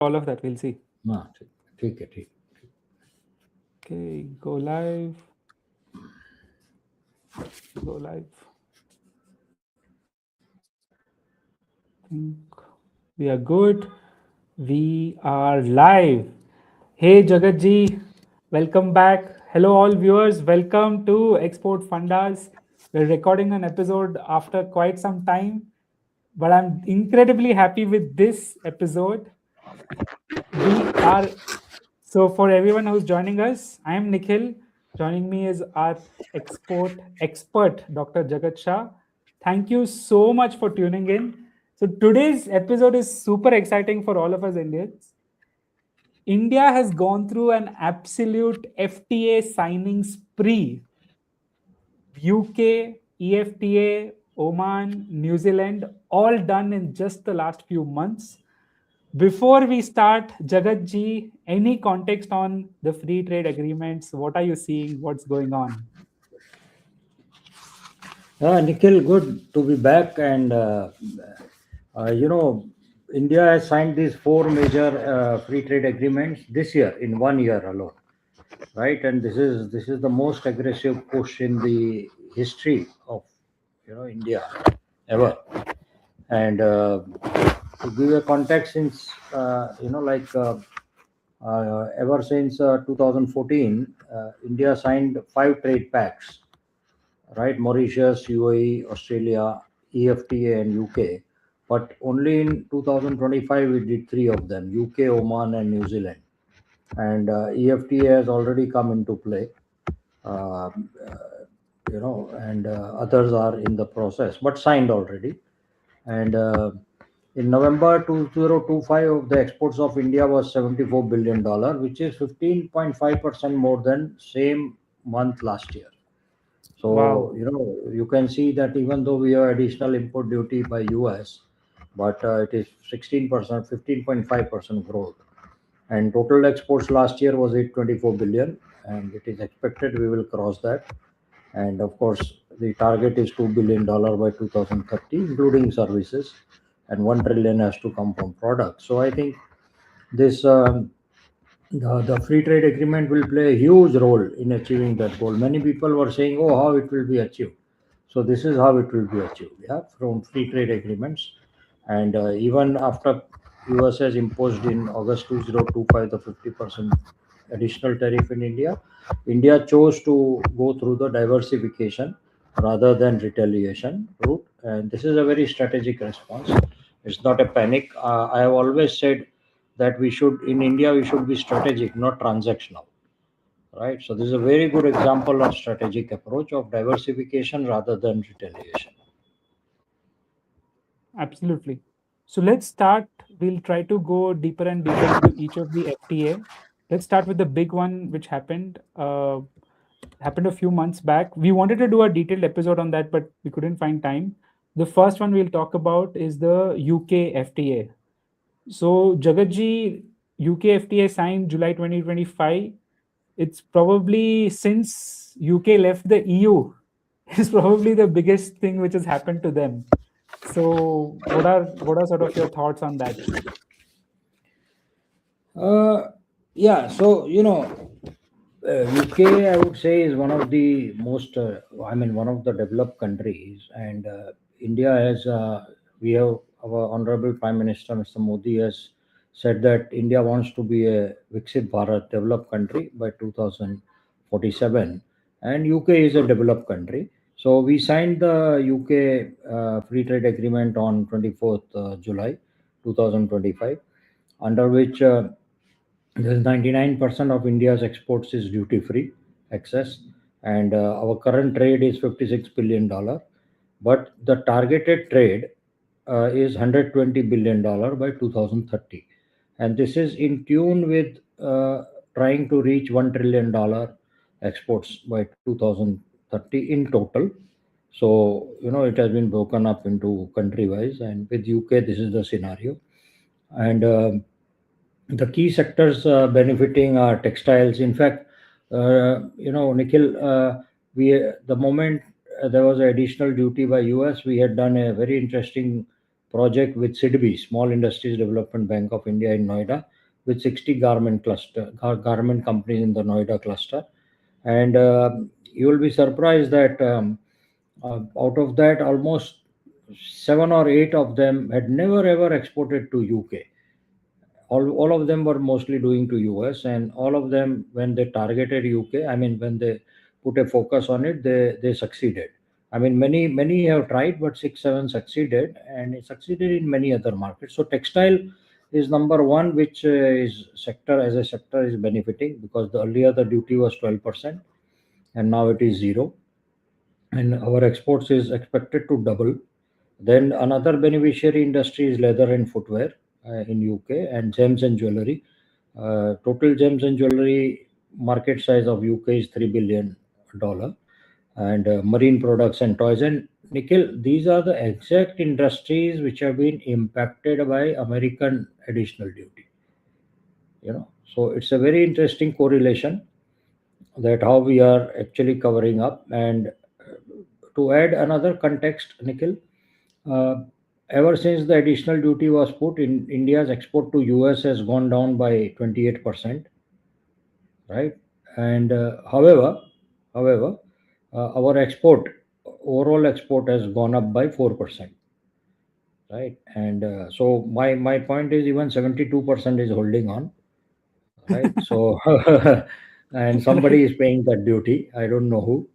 all of that. We'll see. हाँ ठीक है ठीक. Okay, go live. Go live. Think we are good. We are live. Hey Jagatji, welcome back. Hello all viewers. Welcome to Export Fundas. We're recording an episode after quite some time, but I'm incredibly happy with this episode. We are So, for everyone who's joining us, I am Nikhil. Joining me is our expert, Dr. Jagat Shah. Thank you so much for tuning in. So, today's episode is super exciting for all of us Indians. India has gone through an absolute FTA signing spree. UK, EFTA, Oman, New Zealand, all done in just the last few months. Before we start, Jagat ji, any context on the free trade agreements? What are you seeing? What's going on? Nikhil, good to be back. And India has signed these four major free trade agreements this year in 1 year alone, right? And this is the most aggressive push in the history of India ever. And to give a context, since ever since 2014, India signed five trade pacts, right? Mauritius, UAE, Australia, EFTA, and UK. But only in 2025 we did three of them: UK, Oman, and New Zealand. And EFTA has already come into play. Uh, and others are in the process, but signed already. And in November 2025, the exports of India was $74 billion, which is 15.5% more than same month last year. So, Wow. you can see that even though we have additional import duty by US, but it is 16%, 15.5% growth. And total exports last year was 824 billion, and it is expected we will cross that. And of course, the target is $2 billion by 2030, including services, and 1 trillion has to come from products. So I think this the free trade agreement will play a huge role in achieving that goal. Many people were saying, "Oh, how it will be achieved?" So this is how it will be achieved. Yeah, from free trade agreements, and even after US has imposed in August 2025 the 50% additional tariff in India, India chose to go through the diversification rather than retaliation route, and this is a very strategic response. It's not a panic. I have always said that we should in India we should be strategic, not transactional, right? So this is a very good example of strategic approach of diversification rather than retaliation. Absolutely. So, let's start. We'll try to go deeper and deeper into each of the FTA. Let's start with the big one, which happened a few months back. We wanted to do a detailed episode on that, but we couldn't find time. The first one we'll talk about is the UK FTA. So, Jagatji, UK FTA signed July 2025. It's probably since UK left the EU, it's probably the biggest thing which has happened to them. So, what are sort of your thoughts on that? Uh, yeah, so UK, I would say, is one of the most, one of the developed countries, and India has, we have our Honorable Prime Minister, Mr. Modi, has said that India wants to be a Viksit Bharat developed country by 2047, and UK is a developed country. So we signed the UK Free Trade Agreement on 24th July 2025, under which there's 99% of India's exports is duty free access, and our current trade is $56 billion, but the targeted trade is $120 billion by 2030, and this is in tune with trying to reach $1 trillion exports by 2030 in total. So it has been broken up into country wise, and with UK this is the scenario. And the key sectors benefiting are textiles. In fact, Nikhil, we the moment there was an additional duty by US, we had done a very interesting project with SIDBI, Small Industries Development Bank of India in Noida, with 60 garment companies in the Noida cluster. And you will be surprised that out of that, almost 7 or 8 of them had never ever exported to UK. All of them were mostly doing to US, and all of them, when they targeted UK, I mean, when they put a focus on it, they succeeded. I mean, many have tried, but 6 7 succeeded, and it succeeded in many other markets. So textile is number one, which is sector as a sector is benefiting, because the earlier the duty was 12%, and now it is zero, and our exports is expected to double. Then another beneficiary industry is leather and footwear in UK, and gems and jewelry. Total gems and jewelry market size of UK is $3 billion, and marine products and toys and nickel. These are the exact industries which have been impacted by American additional duty. So it's a very interesting correlation, that how we are actually covering up. And to add another context, Nikhil, uh, ever since the additional duty was put in, India's export to US has gone down by 28%, right? And however, our overall export has gone up by 4%, right? And so my point is, even 72% is holding on, right? So and somebody Right, is paying that duty. I don't know who,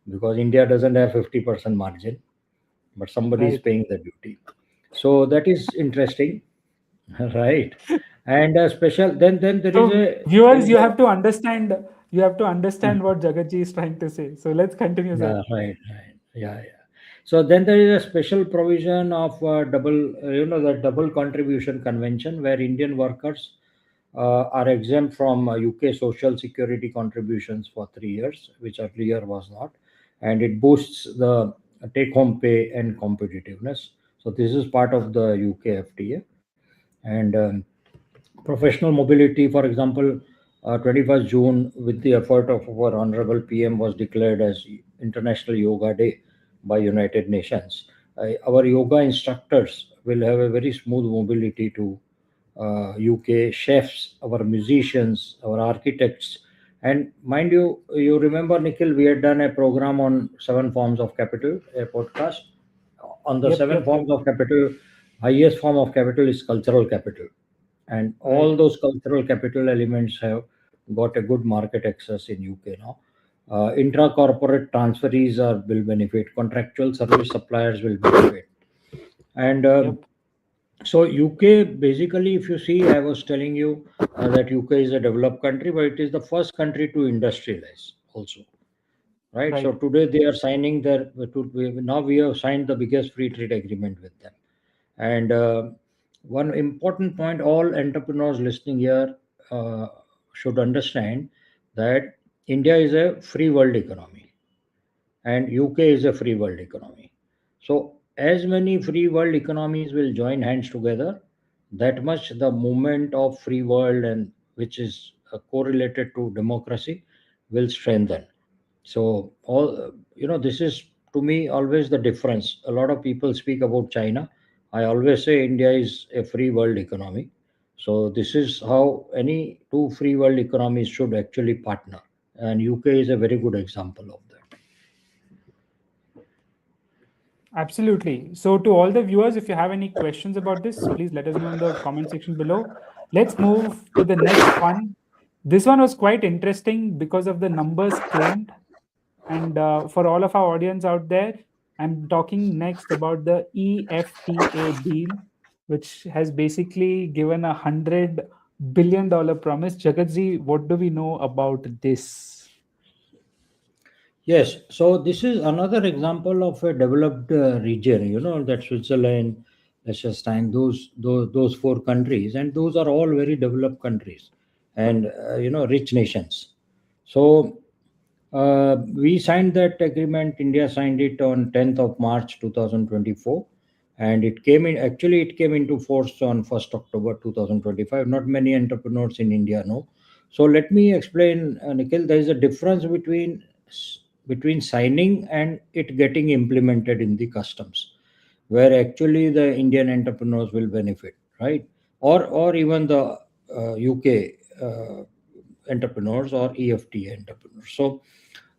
because India doesn't have 50% margin, but somebody is right. paying the duty. So that is interesting, right? And special, then So there viewers, is a you have to understand what Jagatji is trying to say. So let's continue, sir. Yeah, right. Yeah. So then there is a special provision of the double contribution convention, where Indian workers are exempt from UK social security contributions for 3 years, which earlier was not, and it boosts the take-home pay and competitiveness. So this is part of the UK FTA, and professional mobility, for example, 21st June, with the effort of our honorable PM, was declared as International Yoga Day by United Nations. Our yoga instructors will have a very smooth mobility to UK, chefs, our musicians, our architects. And mind you, you remember, Nikhil, we had done a program on 7 forms of capital, a podcast. On the Yep, seven yep, yep. forms of capital, highest form of capital is cultural capital, and all Right. those cultural capital elements have got a good market access in UK now. Intra-corporate transferees will benefit, contractual service suppliers will benefit, and Yep. so UK, basically, if you see, I was telling you that UK is a developed country, but it is the first country to industrialize also, right? So Right. today they are signing now we have signed the biggest free trade agreement with them. And one important point all entrepreneurs listening here uh, should understand, that India is a free world economy, and UK is a free world economy. So, as many free world economies will join hands together, that much the movement of free world, and which is correlated to democracy, will strengthen. So this is, to me, always the difference. A lot of people speak about China. I always say India is a free world economy. So this is how any two free world economies should actually partner, and UK is a very good example of that. Absolutely. So, to all the viewers, if you have any questions about this, please let us know in the comment section below. Let's move to the next one. This one was quite interesting because of the numbers claimed. And for all of our audience out there, I'm talking next about the EFTA deal, which has basically given $100 billion promise. Jagatji, what do we know about this? Yes, so this is another example of a developed region. That Switzerland, Liechtenstein, those four countries, and those are all very developed countries, and rich nations. So we signed that agreement. India signed it on 10th of March 2024, and it came into force on 1st October 2025. Not many entrepreneurs in India know. So let me explain, Nikhil. There is a difference between signing and it getting implemented in the customs. where actually the Indian entrepreneurs will benefit, right? Or even the UK entrepreneurs or EFTA entrepreneurs. So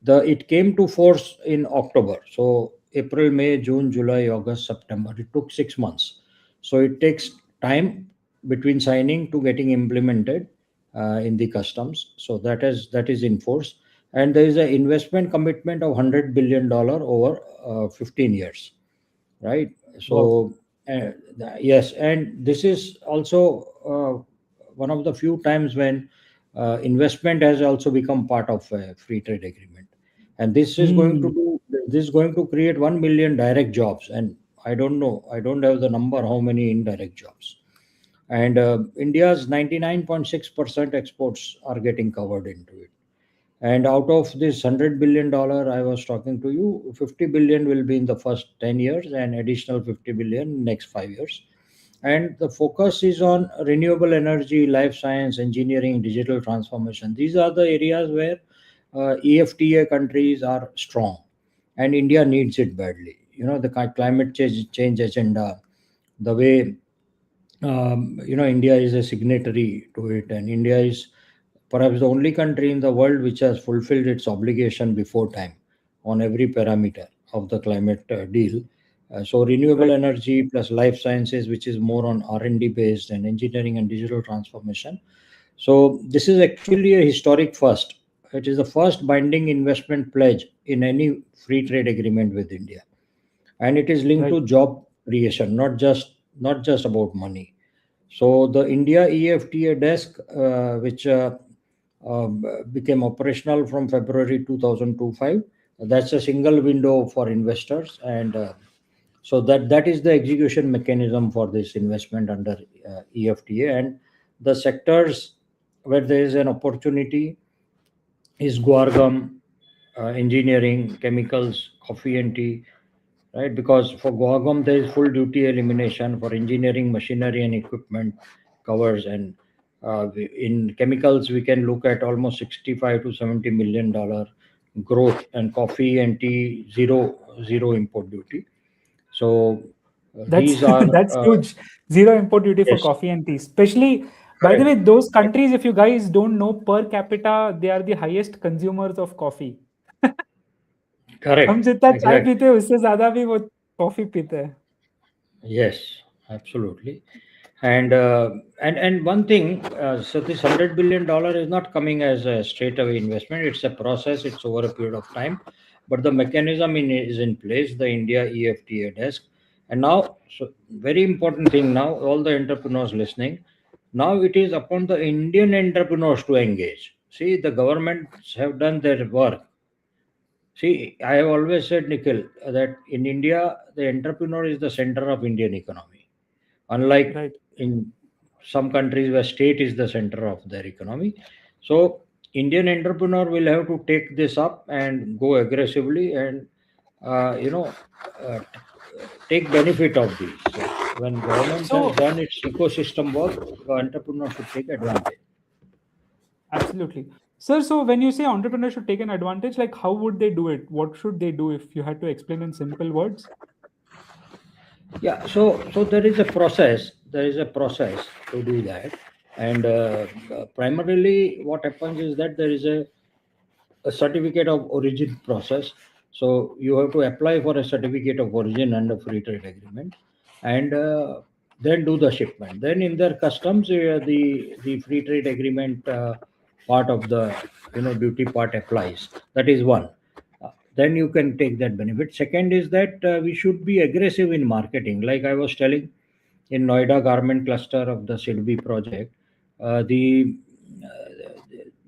the it came to force in October. So April, May, June, July, August, September. It took 6 months. So it takes time between signing to getting implemented in the customs. So that is in force, and there is an investment commitment of $100 billion over 15 years, right? Wow. So uh, yes, and this is also one of the few times when investment has also become part of a free trade agreement, and Hmm. this is going to create 1 million direct jobs, and I don't have the number how many indirect jobs. And India's 99.6% exports are getting covered into it, and out of this $100 billion I was talking to you, 50 billion will be in the first 10 years and additional 50 billion next 5 years. And the focus is on renewable energy, life science, engineering, digital transformation. These are the areas where EFTA countries are strong, and India needs it badly. The climate change agenda, the way India is a signatory to it, and India is perhaps the only country in the world which has fulfilled its obligation before time on every parameter of the climate deal. So renewable Right. energy plus life sciences, which is more on R&D based, and engineering and digital transformation. So this is actually a historic first. It is the first binding investment pledge in any free trade agreement with India, and it is linked Right. to job creation, not just about money. So the India EFTA desk, which became operational from February 2025, that's a single window for investors, and so that is the execution mechanism for this investment under EFTA. And the sectors where there is an opportunity is guargum, engineering, chemicals, coffee and tea, right? Because for Guagam, there is full duty elimination. For engineering, machinery, and equipment covers, and in chemicals, we can look at almost 65 to $70 million growth, and coffee and tea zero import duty. So That's these are that's huge. Zero import duty for yes, coffee and tea. Especially, by the way, correct, those countries, if you guys don't know, per capita, they are the highest consumers of coffee. हम correct, जितना चाय exactly. पीते हैं उससे ज्यादा भी वो coffee पीते हैं. Yes, absolutely. And one thing, so this $100 billion is not coming as a straight away investment. It's a process. It's over a period of time, but the mechanism is in place. The India EFTA desk, and now, so very important thing now. All the entrepreneurs listening, now it is upon the Indian entrepreneurs to engage. See, the governments have done their work. See, I have always said, Nikhil, that in India, the entrepreneur is the center of Indian economy, unlike Right. in some countries where state is the center of their economy. So Indian entrepreneur will have to take this up and go aggressively, and uh, you know uh, take benefit of these. So when government has So done its ecosystem work, the entrepreneur should take advantage. absolutely. Sir, so when you say entrepreneurs should take an advantage, like how would they do it? What should they do if you had to explain in simple words? Yeah, so there is a process. There is a process to do that, and primarily what happens is that there is a certificate of origin process. So you have to apply for a certificate of origin under free trade agreement, and then do the shipment. Then in their customs, the free trade agreement part of the duty part applies. That is one. Then you can take that benefit. Second is that we should be aggressive in marketing. Like I was telling, in Noida garment cluster of the SIDBI project, the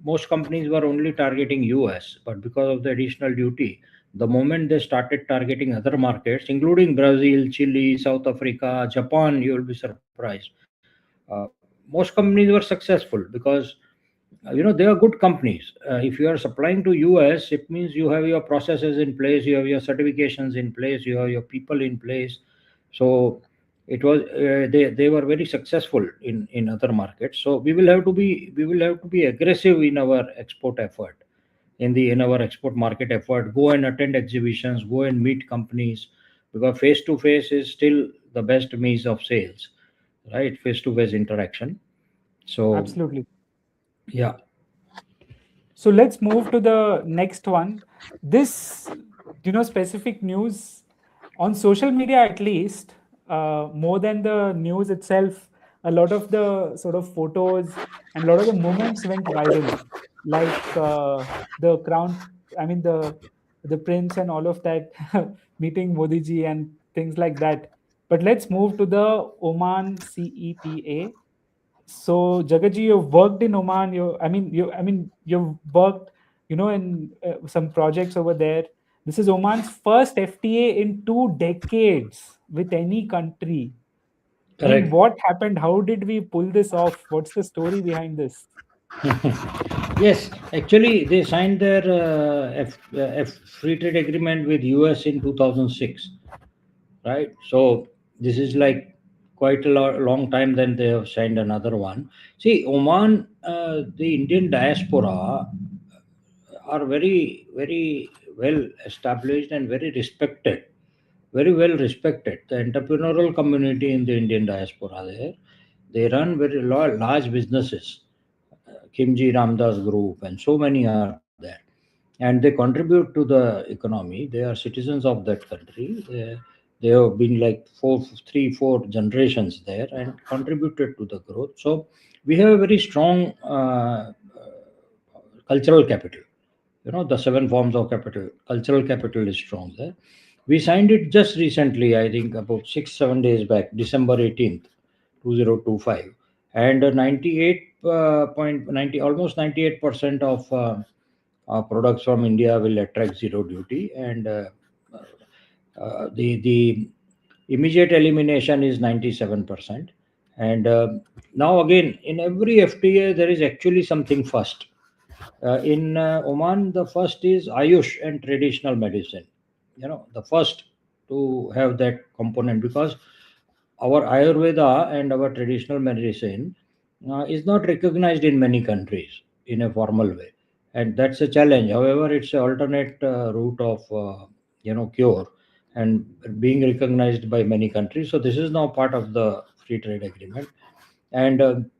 most companies were only targeting US, but because of the additional duty, the moment they started targeting other markets, including Brazil, Chile, South Africa, Japan, you will be surprised. Most companies were successful because they are good companies. If you are supplying to US, it means you have your processes in place, you have your certifications in place, you have your people in place. So they were very successful in other markets. So we will have to be aggressive in our export effort, in our export market effort. Go and attend exhibitions, go and meet companies, because face to face is still the best means of sales, right? Face to face interaction. So Absolutely. yeah, So let's move to the next one. This, specific news on social media, at least, more than the news itself, a lot of the sort of photos and a lot of the moments went viral, like the crown, I mean the prince and all of that meeting Modi ji and things like that. But let's move to the Oman CEPA. So Jagatji, you've worked in Oman. You've worked, in some projects over there. This is Oman's first FTA in 2 decades with any country. I mean, correct. what happened? How did we pull this off? What's the story behind this? Yes, actually, they signed their free trade agreement with US in 2006, right? So this is like quite a long time. Then they have signed another one. See, Oman, the Indian diaspora are very well established and very respected, very well respected. The entrepreneurial community in the Indian diaspora there, they run very large businesses, Kimji Ramdas Group, and so many are there. And they contribute to the economy. They are citizens of that country. They have been like 4 generations there and contributed to the growth. So we have a very strong cultural capital. You know, the seven forms of capital, cultural capital is strong there. We signed it just recently, I think about 6 7 days back, December 18th, 2025, and 98.90, almost 98% of products from India will attract zero duty, and the immediate elimination is 97%. And now again, in every FTA there is actually something first. In Oman, the first is Ayush and traditional medicine. You know, the first to have that component, because our Ayurveda and our traditional medicine is not recognized in many countries in a formal way, and that's a challenge. However, it's an alternate route of cure and being recognized by many countries. So this is now part of the free trade agreement, and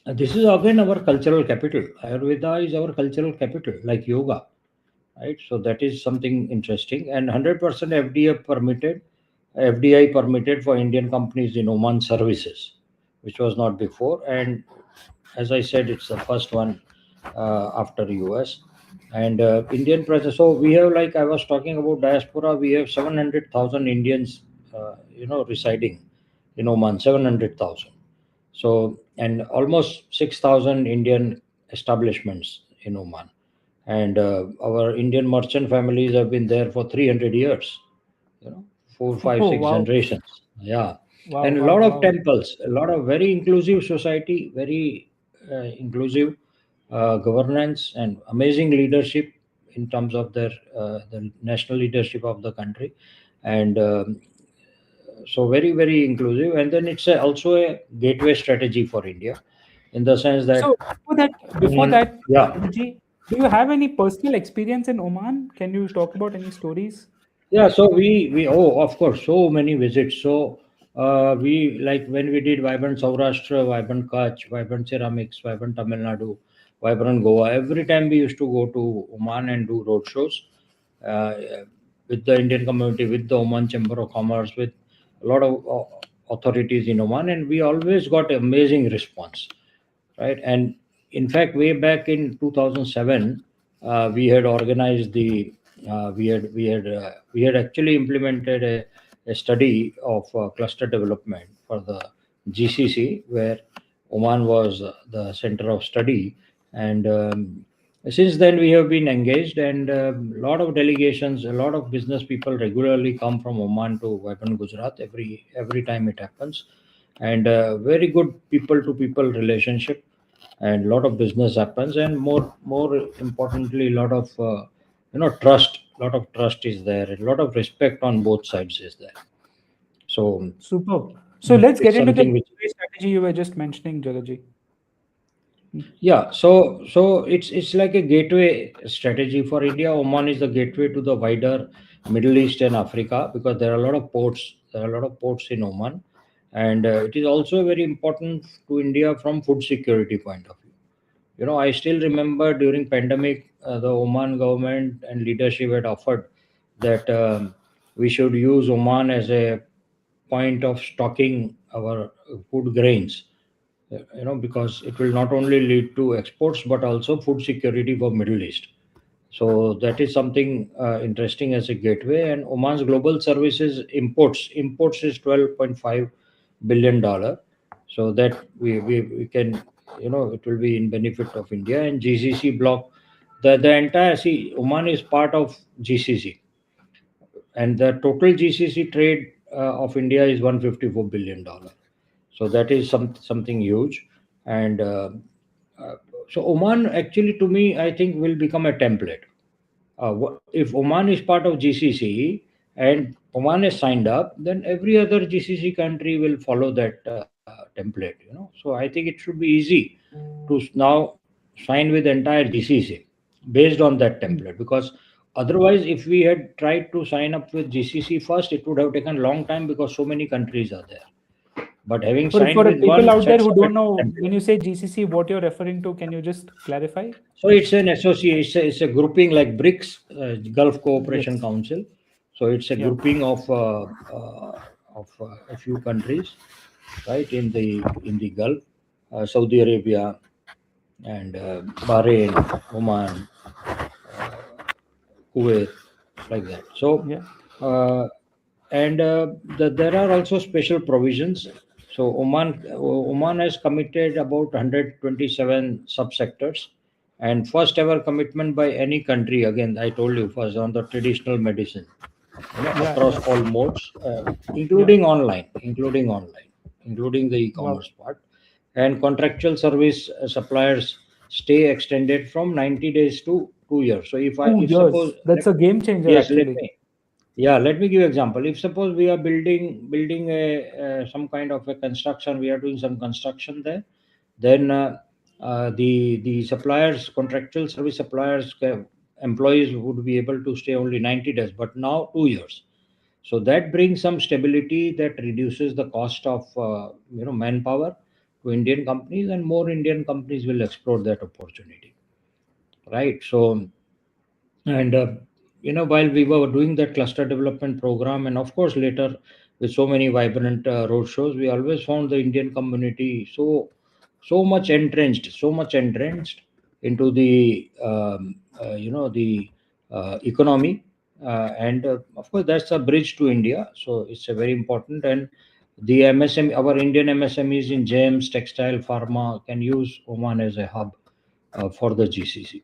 this is again our cultural capital. Ayurveda is our cultural capital, like yoga, right? So that is something interesting. And 100% FDI permitted for Indian companies in Oman services, which was not before. And as I said, it's the first one after US. And Indian presence. So we have, like I was talking about diaspora, we have 700,000 Indians, residing in Oman. 700,000. So, and almost 6,000 Indian establishments in Oman. And our Indian merchant families have been there for 300 years, you know, four, five, Oh, six wow. generations. Yeah. Wow, And a wow, lot of wow. temples, a lot of very inclusive society, very inclusive governance, and amazing leadership in terms of the national leadership of the country. And so very inclusive. And then it's also a gateway strategy for India, in the sense that So before that, yeah. Jagatji, do you have any personal experience in Oman? Can you talk about any stories? Yeah, so we oh, of course, so many visits. So we, like when we did Vibrant Saurashtra, Vibrant Kutch, Vibrant Ceramics, Vibrant Tamil Nadu, Vibrant Goa. Every time we used to go to Oman and do road shows uh, with the Indian community, with the Oman Chamber of Commerce, with a lot of authorities in Oman, and we always got amazing response, right? And in fact, way back in 2007, we had organized the we had actually implemented a study of cluster development for the GCC, where Oman was the center of study. And since then we have been engaged, and a lot of delegations, a lot of business people regularly come from Oman to Vibrant Gujarat every time it happens. And very good people to people relationship, and a lot of business happens, and more importantly, a lot of trust, lot of trust is there, a lot of respect on both sides is there. So Superb. So let's it's get into the something which gateway strategy you were just mentioning, Jagatji. Yeah, so it's like a gateway strategy for India. Oman is the gateway to the wider Middle East and Africa because there are a lot of ports. There are a lot of ports in Oman, and it is also very important to India from food security point of view. I still remember during pandemic, the Oman government and leadership had offered that we should use Oman as a point of stocking our food grains, because it will not only lead to exports but also food security for Middle East. So that is something interesting as a gateway. And Oman's global services imports is $12.5 billion. So that we can, it will be in benefit of India and GCC bloc. The entire, see, Oman is part of GCC, and the total GCC trade of India is $154 billion. So that is something huge. And uh, so Oman actually, to me, I think will become a template. If Oman is part of GCC and Oman is signed up, then every other GCC country will follow that template. So I think it should be easy to now sign with entire GCC based on that Mm. template, because otherwise, if we had tried to sign up with GCC first, it would have taken a long time because so many countries are there. But having signed For with people one out there sets who up a don't know, when template. you say GCC, what you're referring to, can you just clarify? So it's an association, it's a grouping like BRICS, Gulf Cooperation Yes. Council. So it's a Yeah. grouping of a few countries, right, in the Gulf, Saudi Arabia and Bahrain, Oman, Kuwait, like that. So, Yeah. uh, and there are also special provisions. So Oman has committed about 127 subsectors, and first ever commitment by any country. Again, I told you first on the traditional medicine, Yeah. across Yeah. all modes, Yeah. including the Wow. e-commerce part, and contractual service suppliers stay extended from 90 days to 2 years. So Two if suppose, years. That's a game changer, yes, actually. let me give example. If suppose we are building a some kind of a construction, we are doing some construction there, then the suppliers, contractual service suppliers, employees would be able to stay only 90 days, but now 2 years. So that brings some stability, that reduces the cost of manpower to Indian companies, and more Indian companies will explore that opportunity, right? So, and while we were doing that cluster development program, and of course later with so many vibrant road shows, we always found the Indian community so much entrenched into the economy, and of course that's a bridge to India. So it's a very important. And the MSM, our Indian MSMEs in gems, textile, pharma can use Oman as a hub for the GCC.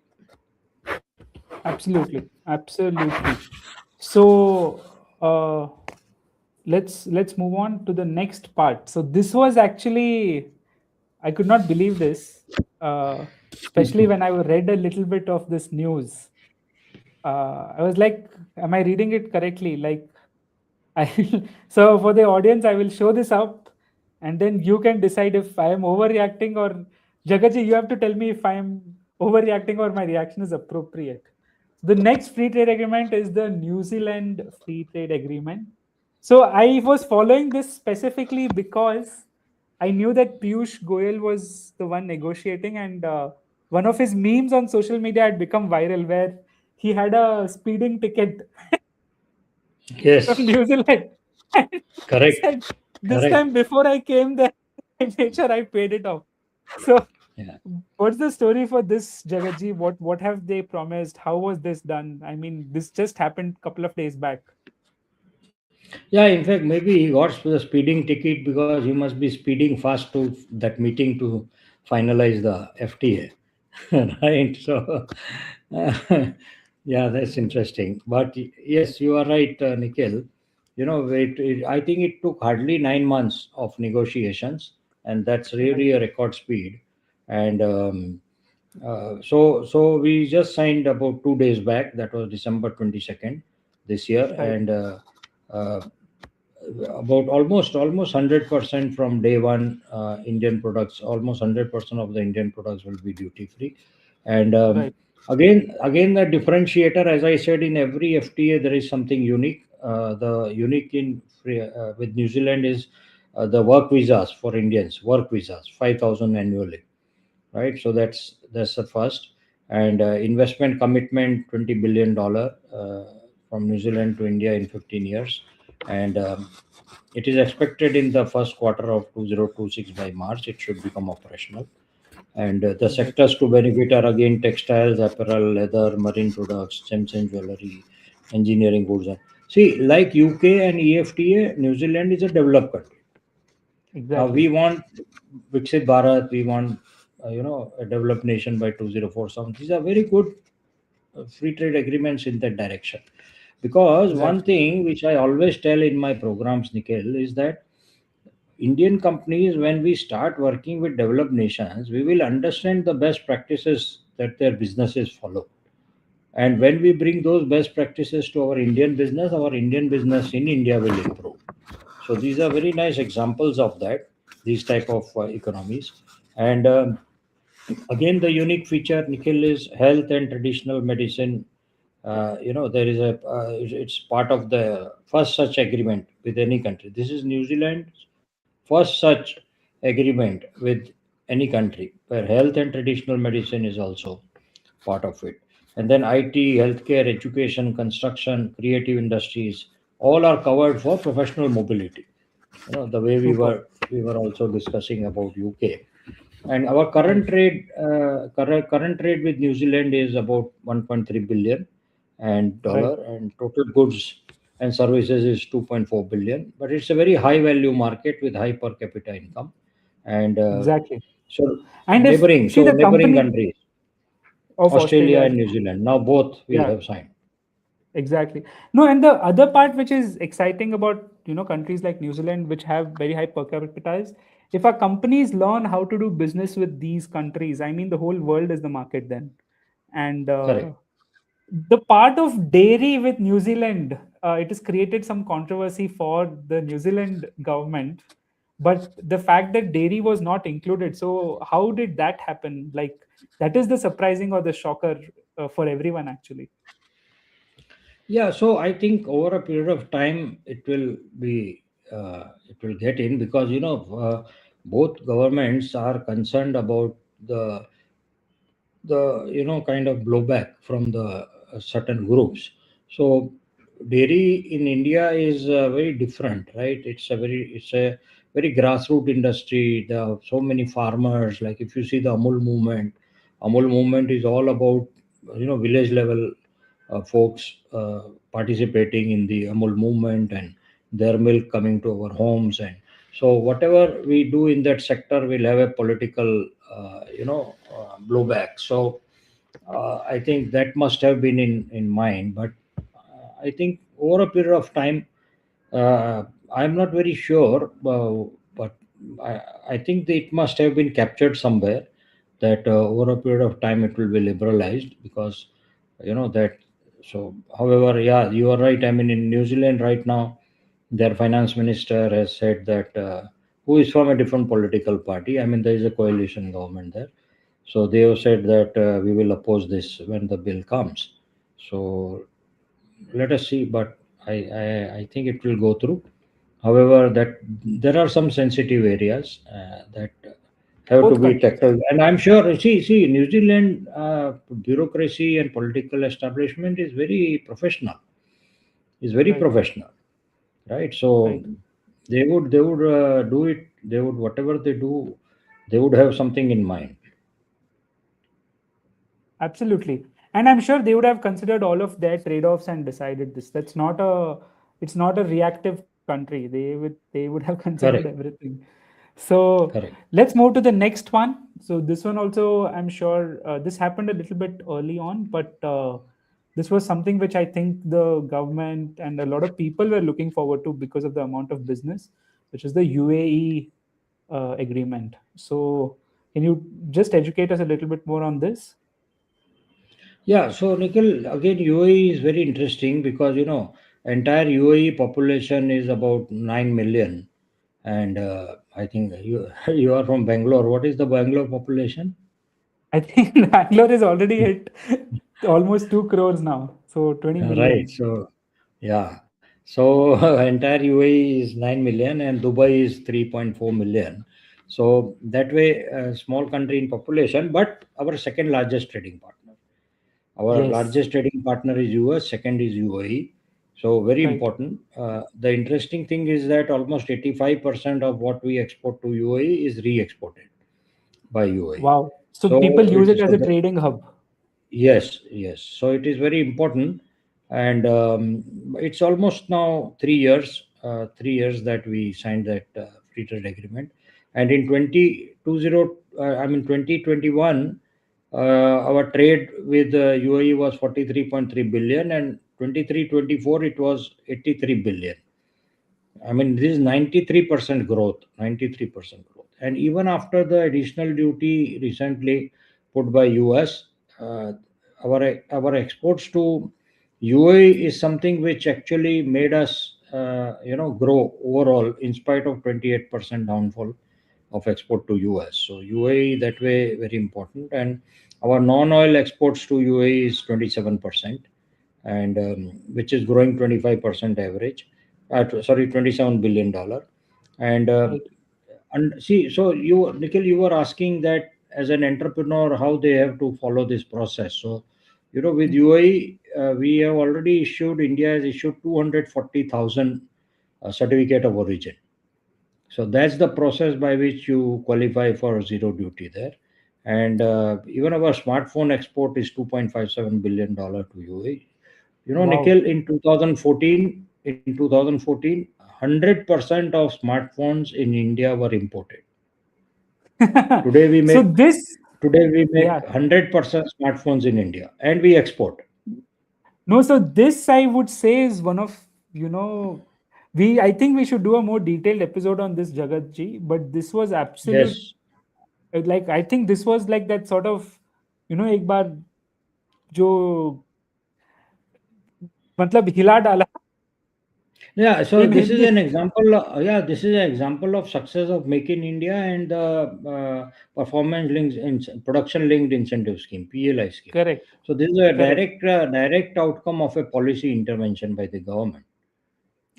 Absolutely. Absolutely. So let's move on to the next part. So this was actually, I could not believe this, especially when I read a little bit of this news. I was like, am I reading it correctly? Like, I so for the audience, I will show this up, and then you can decide if I am overreacting, or Jagaji, you have to tell me if I am overreacting or my reaction is appropriate. The next free trade agreement is the New Zealand Free Trade Agreement. So I was following this specifically because I knew that Piyush Goyal was the one negotiating, and one of his memes on social media had become viral where he had a speeding ticket from Yes, New Zealand. And he correct, said, this correct. time before I came there, I made sure I paid it off. So, Yeah. what's the story for this, Jagaji? What have they promised? How was this done? I mean, this just happened a couple of days back. Yeah, in fact, maybe he got the speeding ticket because he must be speeding fast to that meeting to finalize the FTA. Right? So, yeah, that's interesting. But yes, you are right, Nikhil. I think it took hardly 9 months of negotiations, and that's Right. really a record speed. And so we just signed about 2 days back. That was December 22nd this year, Right. and uh, about almost 100% from day one. Indian products, almost 100% of the Indian products will be duty free. And Right. again the differentiator, as I said, in every FTA there is something unique. The unique in with New Zealand is the work visas for Indians, work visas 5,000 annually, right? So that's the first. And investment commitment $20 billion from New Zealand to India in 15 years. And it is expected in the first quarter of 2026. By March it should become operational. And the Exactly. sectors to benefit are again textiles, apparel, leather, marine products, gems and jewelry, engineering goods. See, like UK and EFTA, New Zealand is a developed country. Now Exactly. we want Viksit Bharat, we want a developed nation by 2047. These are very good free trade agreements in that direction. Because one Exactly. thing which I always tell in my programs, Nikhil, is that Indian companies, when we start working with developed nations, we will understand the best practices that their businesses follow. And when we bring those best practices to our Indian business in India will improve. So these are very nice examples of that, these type of economies. And again, the unique feature, Nikhil, is health and traditional medicine. There is it's part of the first such agreement with any country. This is New Zealand's first such agreement with any country where health and traditional medicine is also part of it. And then IT, healthcare, education, construction, creative industries, all are covered for professional mobility. The way Super. we were also discussing about UK. And our Right. current trade with New Zealand is about 1.3 billion and Right. dollar, and total goods and services is 2.4 billion. But it's a very high value market with high per capita income. And Exactly. so And if see the neighboring company countries, of Australia Australia, and New Zealand. Now both we yeah, have signed. exactly. No, and the other part which is exciting about countries like New Zealand, which have very high per capita, is if our companies learn how to do business with these countries, I mean, the whole world is the market then. And Correct. the part of dairy with New Zealand, it has created some controversy for the New Zealand government. But the fact that dairy was not included, so how did that happen? Like, that is the surprising or the shocker for everyone, actually. Yeah, so I think over a period of time it will get in, because both governments are concerned about the kind of blowback from the certain groups. So dairy in India is very different, right? It's a very grassroots industry. There are so many farmers. Like if you see the Amul movement is all about village level folks participating in the Amul movement and their milk coming to our homes. And so whatever we do in that sector will have a political blowback. So I think that must have been in mind. But I think over a period of time, uh, I'm not very sure, but I, I think that it must have been captured somewhere that over a period of time it will be liberalized, because that. So, however, yeah, you are right. I mean, in New Zealand right now, their finance minister has said that who is from a different political party. I mean, there is a coalition government there, so they have said that we will oppose this when the bill comes. So let us see, but I think it will go through. However, that there are some sensitive areas that have to Both be countries. tackled, and I'm sure. See, New Zealand bureaucracy and political establishment is very professional. Is very Right. professional, right? So Right. they would do it. They would, whatever they do, they would have something in mind. Absolutely. And I'm sure they would have considered all of their trade-offs and decided this. It's not a reactive country. They would have considered Correct. everything. So Correct. let's move to the next one. So this one also, I'm sure this happened a little bit early on, but this was something which I think the government and a lot of people were looking forward to because of the amount of business, which is the UAE agreement. So can you just educate us a little bit more on this? Yeah, so Nikhil, again, UAE is very interesting because entire UAE population is about 9 million. And I think you are from Bangalore. What is the Bangalore population? I think Bangalore is already hit almost 2 crores now. So 20 Right. million. So, yeah. So entire UAE is 9 million and Dubai is 3.4 million. So that way, a small country in population, but our second largest trading partner. Our Yes, largest trading partner is US, second is UAE. So very right. important. The interesting thing is that almost 85% of what we export to UAE is re-exported by UAE. Wow. So people So use it it's as so a trading hub. yes, yes. So it is very important, and it's almost now 3 years. 3 years that we signed that free trade agreement, and in 2021, our trade with UAE was 43.3 billion, and 23-24 it was 83 billion. I mean, this is 93% growth, 93% growth. And even after the additional duty recently put by US, uh, our exports to UAE is something which actually made us, grow overall in spite of 28% downfall of export to US. So UAE that way very important, and our non-oil exports to UAE is 27%, and which is growing 25% average. Sorry, $27 billion. And Right. see, so you, Nikhil, you were asking that as an entrepreneur how they have to follow this process. So, with Mhm. UAE, we have already issued. India has issued 240,000 certificate of origin. So that's the process by which you qualify for zero duty there. And even our smartphone export is $2.57 billion to UAE. Wow. Nikhil, in 2014, 100% of smartphones in India were imported. Today we So make this, today we make yeah. 100% smartphones in India, and we export. No, so this I would say is one of, you know, I think we should do a more detailed episode on this, Jagat ji, but this was absolute, Yes. like, I think this was like that sort of, एक बार जो मतलब हिला डाला Yeah, so in this is Hindi. an example. Yeah, this is an example of success of Make in India and the performance linked production linked incentive scheme (PLI) scheme. Correct, So this is a correct, direct outcome of a policy intervention by the government.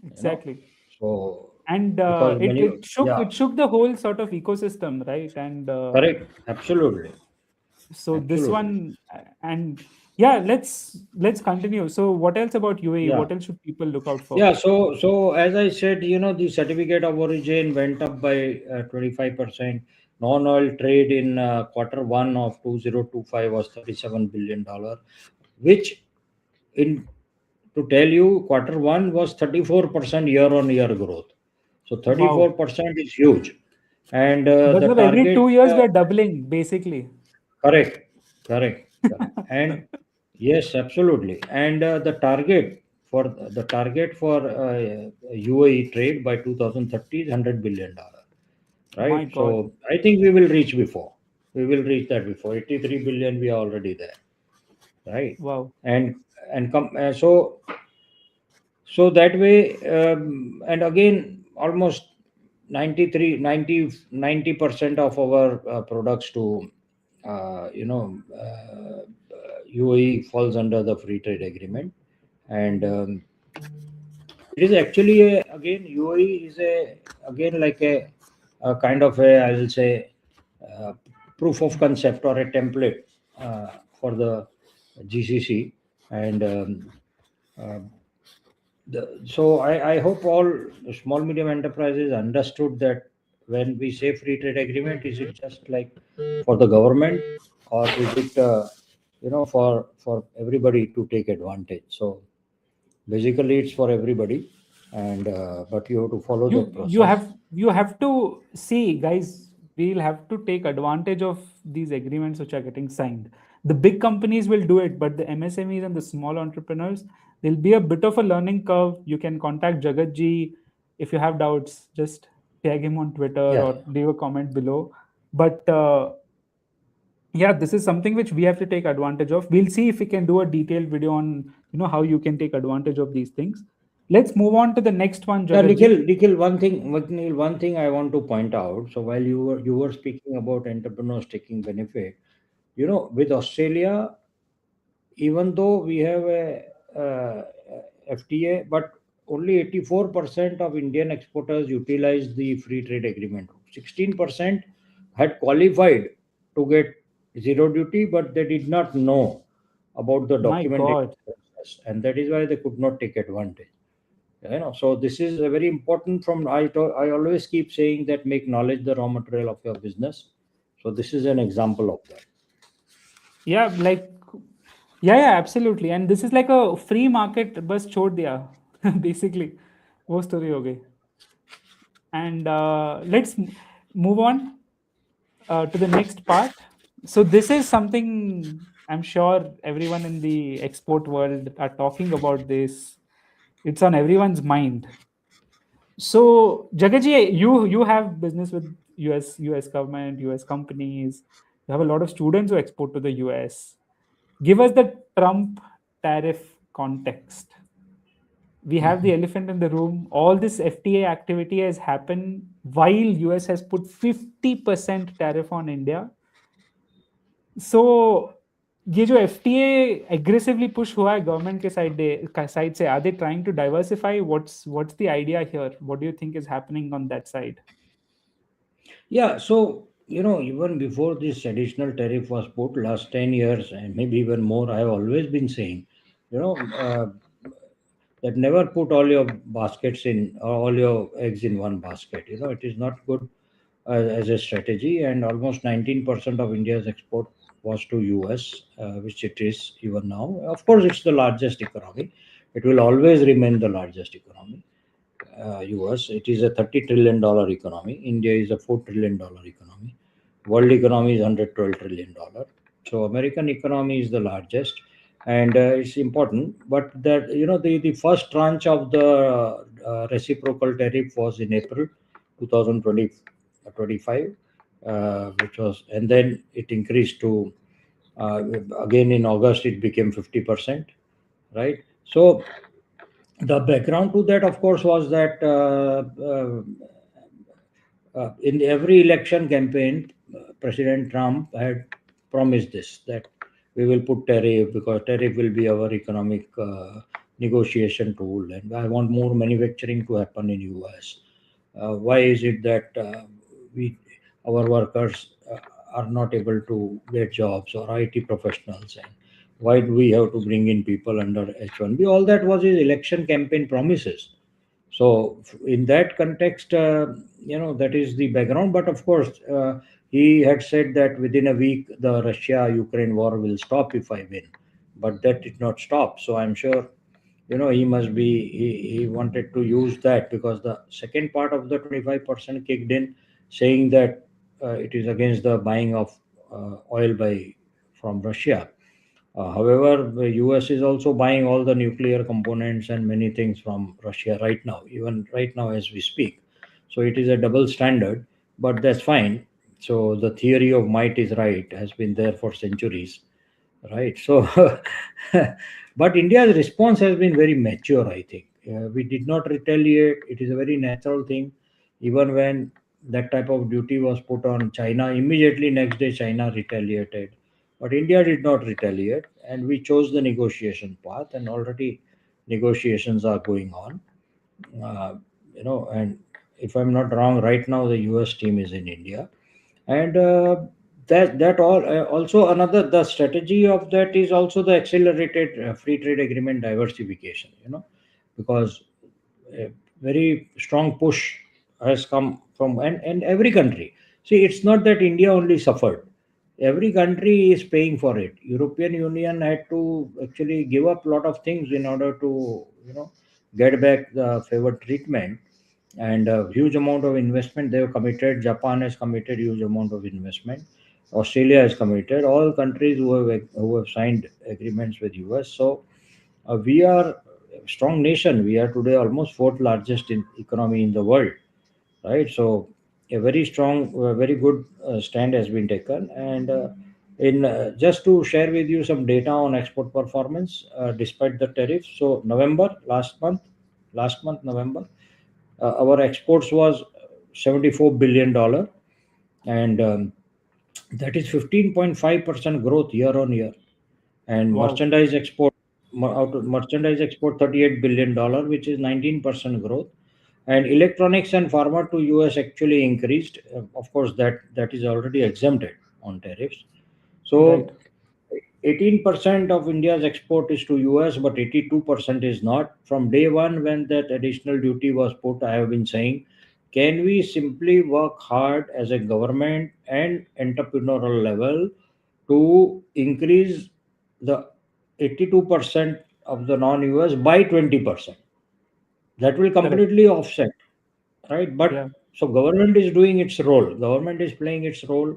You know, exactly. so And because it many, yeah, it shook the whole sort of ecosystem, right? And correct, absolutely, so this absolutely, one, and yeah, let's continue. So what else about UAE? yeah. What else should people look out for? Yeah, so as I said, the certificate of origin went up by 25%. Non-oil trade in quarter one of 2025 was $37 billion, which in to tell you, quarter one was 34% year-on-year growth. So Wow. 34% is huge, and the Matlab every target. 2 years we are doubling basically. Correct, correct. And yes, absolutely. And the target for UAE trade by 2030 is $100 billion, My right? God. So I think we will reach before. We will reach that before 83 billion. We are already there, right? Wow. And so that way, and again, almost 90% of our products to UAE falls under the free trade agreement, and Mhm. it is actually again UAE is a again like a kind of a, I will say, uh, proof of concept or a template for the GCC, and uh, I hope all small medium enterprises understood that when we say free trade agreement, is it just like for the government, or is it for everybody to take advantage? So basically, it's for everybody, and but you have to follow you that you process. have you have to see, guys, we'll have to take advantage of these agreements which are getting signed. The big companies will do it, but the MSMEs and the small entrepreneurs, there'll be a bit of a learning curve. You can contact Jagat ji if you have doubts. Just tag him on Twitter Yeah, or leave a comment below. But yeah, this is something which we have to take advantage of. We'll see if we can do a detailed video on how you can take advantage of these things. Let's move on to the next one, Yeah, Jagatji. One thing I want to point out. So while you were speaking about entrepreneurs taking benefit, with Australia, even though we have a FTA, but only 84% of Indian exporters utilized the free trade agreement. 16% had qualified to get zero duty, but they did not know about the My documentation God. process, and that is why they could not take advantage. So this is a very important. I always keep saying that make knowledge the raw material of your business. So this is an example of that. Yeah, like, yeah, yeah, absolutely. And this is like a free market, bus chhod diya, basically. वो story हो गई. And let's move on to the next part. So this is something I'm sure everyone in the export world are talking about this. It's on everyone's mind. So Jagaji, you have business with US government, US companies. You have a lot of students who export to the US. Give us the Trump tariff context. We have the elephant in the room. All this FTA activity has happened while US has put 50% tariff on India. So ये जो FTA aggressively push हुआ है government के side से, are they trying to diversify? What's the idea here? What do you think is happening on that side? Yeah, so even before this additional tariff was put, last 10 years and maybe even more, I have always been saying, you know, uh, that never put all your baskets in or all your eggs in one basket. It is not good as a strategy, and almost 19% of India's export was to US, which it is even now. Of course, it's the largest economy. It will always remain the largest economy. US, it is a $30 trillion economy. India is a $4 trillion economy. World economy is $112 trillion. So American economy is the largest, and it's important. But that the first tranche of the reciprocal tariff was in April 2025, which was, and then it increased to uh, again in August it became 50%, right? So the background to that, of course, was that in every election campaign, President Trump had promised this, that we will put tariff because tariff will be our economic negotiation tool, and I want more manufacturing to happen in US. Why is it that we our workers are not able to get jobs, or IT professionals, and why do we have to bring in people under H1B? All that was his election campaign promises. So in that context, that is the background. But of course, he had said that within a week the Russia-Ukraine war will stop if I win, but that did not stop. So I'm sure, he must be he wanted to use that, because the second part of the 25% kicked in, saying that it is against the buying of oil by from Russia. However, the US is also buying all the nuclear components and many things from Russia right now, even right now as we speak. So it is a double standard, but that's fine. So the theory of might is right, has been there for centuries, right? So, but India's response has been very mature, I think. We did not retaliate. It is a very natural thing. Even when that type of duty was put on China, immediately next day China retaliated. But India did not retaliate, and we chose the negotiation path, and already negotiations are going on. And if I'm not wrong, right now the US team is in India, and that all also another the strategy of that is also the accelerated free trade agreement diversification, because a very strong push has come from, and every country. See, it's not that India only suffered. Every country is paying for it. European Union had to actually give up a lot of things in order to get back the favored treatment, and a huge amount of investment they have committed. Japan has committed huge amount of investment. Australia has committed. All countries who have signed agreements with US. So we are a strong nation. We are today almost fourth largest economy in the world, right? So a very strong, very good stand has been taken. And in just to share with you some data on export performance, despite the tariffs. So November last month, last month, November, our exports was $74 billion, and that is 15.5% growth year on year. And Wow. merchandise export $38 billion, which is 19% growth. And electronics and pharma to US actually increased. Of course, that is already exempted on tariffs. Right. So 18% of India's export is to US, but 82% is not. From day one, when that additional duty was put, I have been saying, can we simply work hard as a government and entrepreneurial level to increase the 82% of the non-US by 20%? That will Correct. completely offset, right? But Yeah. so government is doing its role. Government is playing its role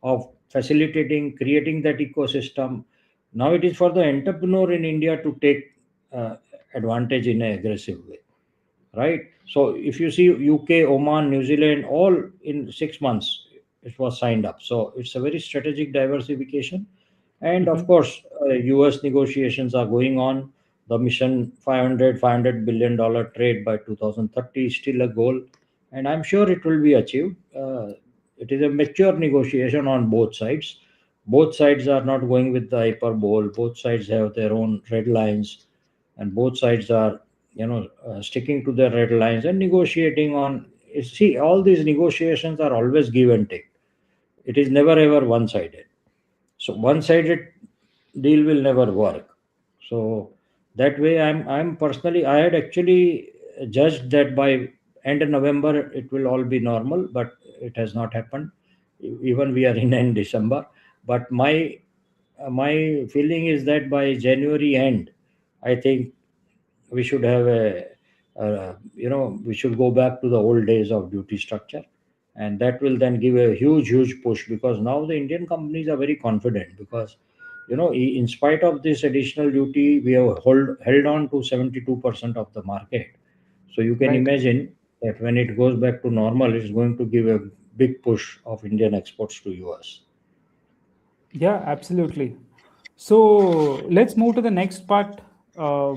of facilitating, creating that ecosystem. Now it is for the entrepreneur in India to take uh, advantage in an aggressive way, right? So if you see UK, Oman, New Zealand, all in 6 months, it was signed up. So it's a very strategic diversification. And of Hmm. course, US negotiations are going on. The mission $500 billion trade by 2030 is still a goal. And I'm sure it will be achieved. It is a mature negotiation on both sides. Both sides are not going with the hyperbole. Both sides have their own red lines, and both sides are, sticking to their red lines and negotiating on. See, all these negotiations are always give and take. It is never ever one sided. So one sided deal will never work. So that way, I'm personally, I had actually judged that by end of November it will all be normal, but it has not happened. Even we are in end December. But my feeling is that by January end, I think we should have we should go back to the old days of duty structure. And that will then give a huge push, because now the Indian companies are very confident, because in spite of this additional duty, we have held on to 72% of the market. So you can Right. imagine that when it goes back to normal, it's going to give a big push of Indian exports to US. Yeah, absolutely. So let's move to the next part. Uh,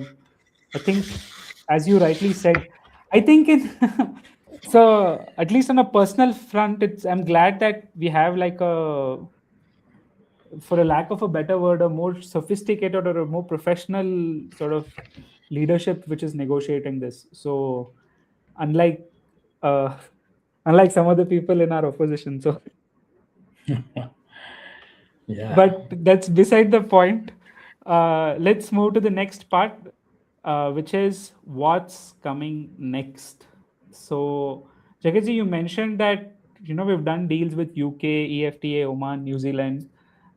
I think, as you rightly said, I think so. At least on a personal front, it's I'm glad that we have like a, for a lack of a better word, a more sophisticated or a more professional sort of leadership which is negotiating this. So unlike uh, unlike some other people in our opposition. So Yeah. but that's beside the point. Let's move to the next part, which is what's coming next. So, Jagaji, you mentioned that we've done deals with UK, EFTA, Oman, New Zealand,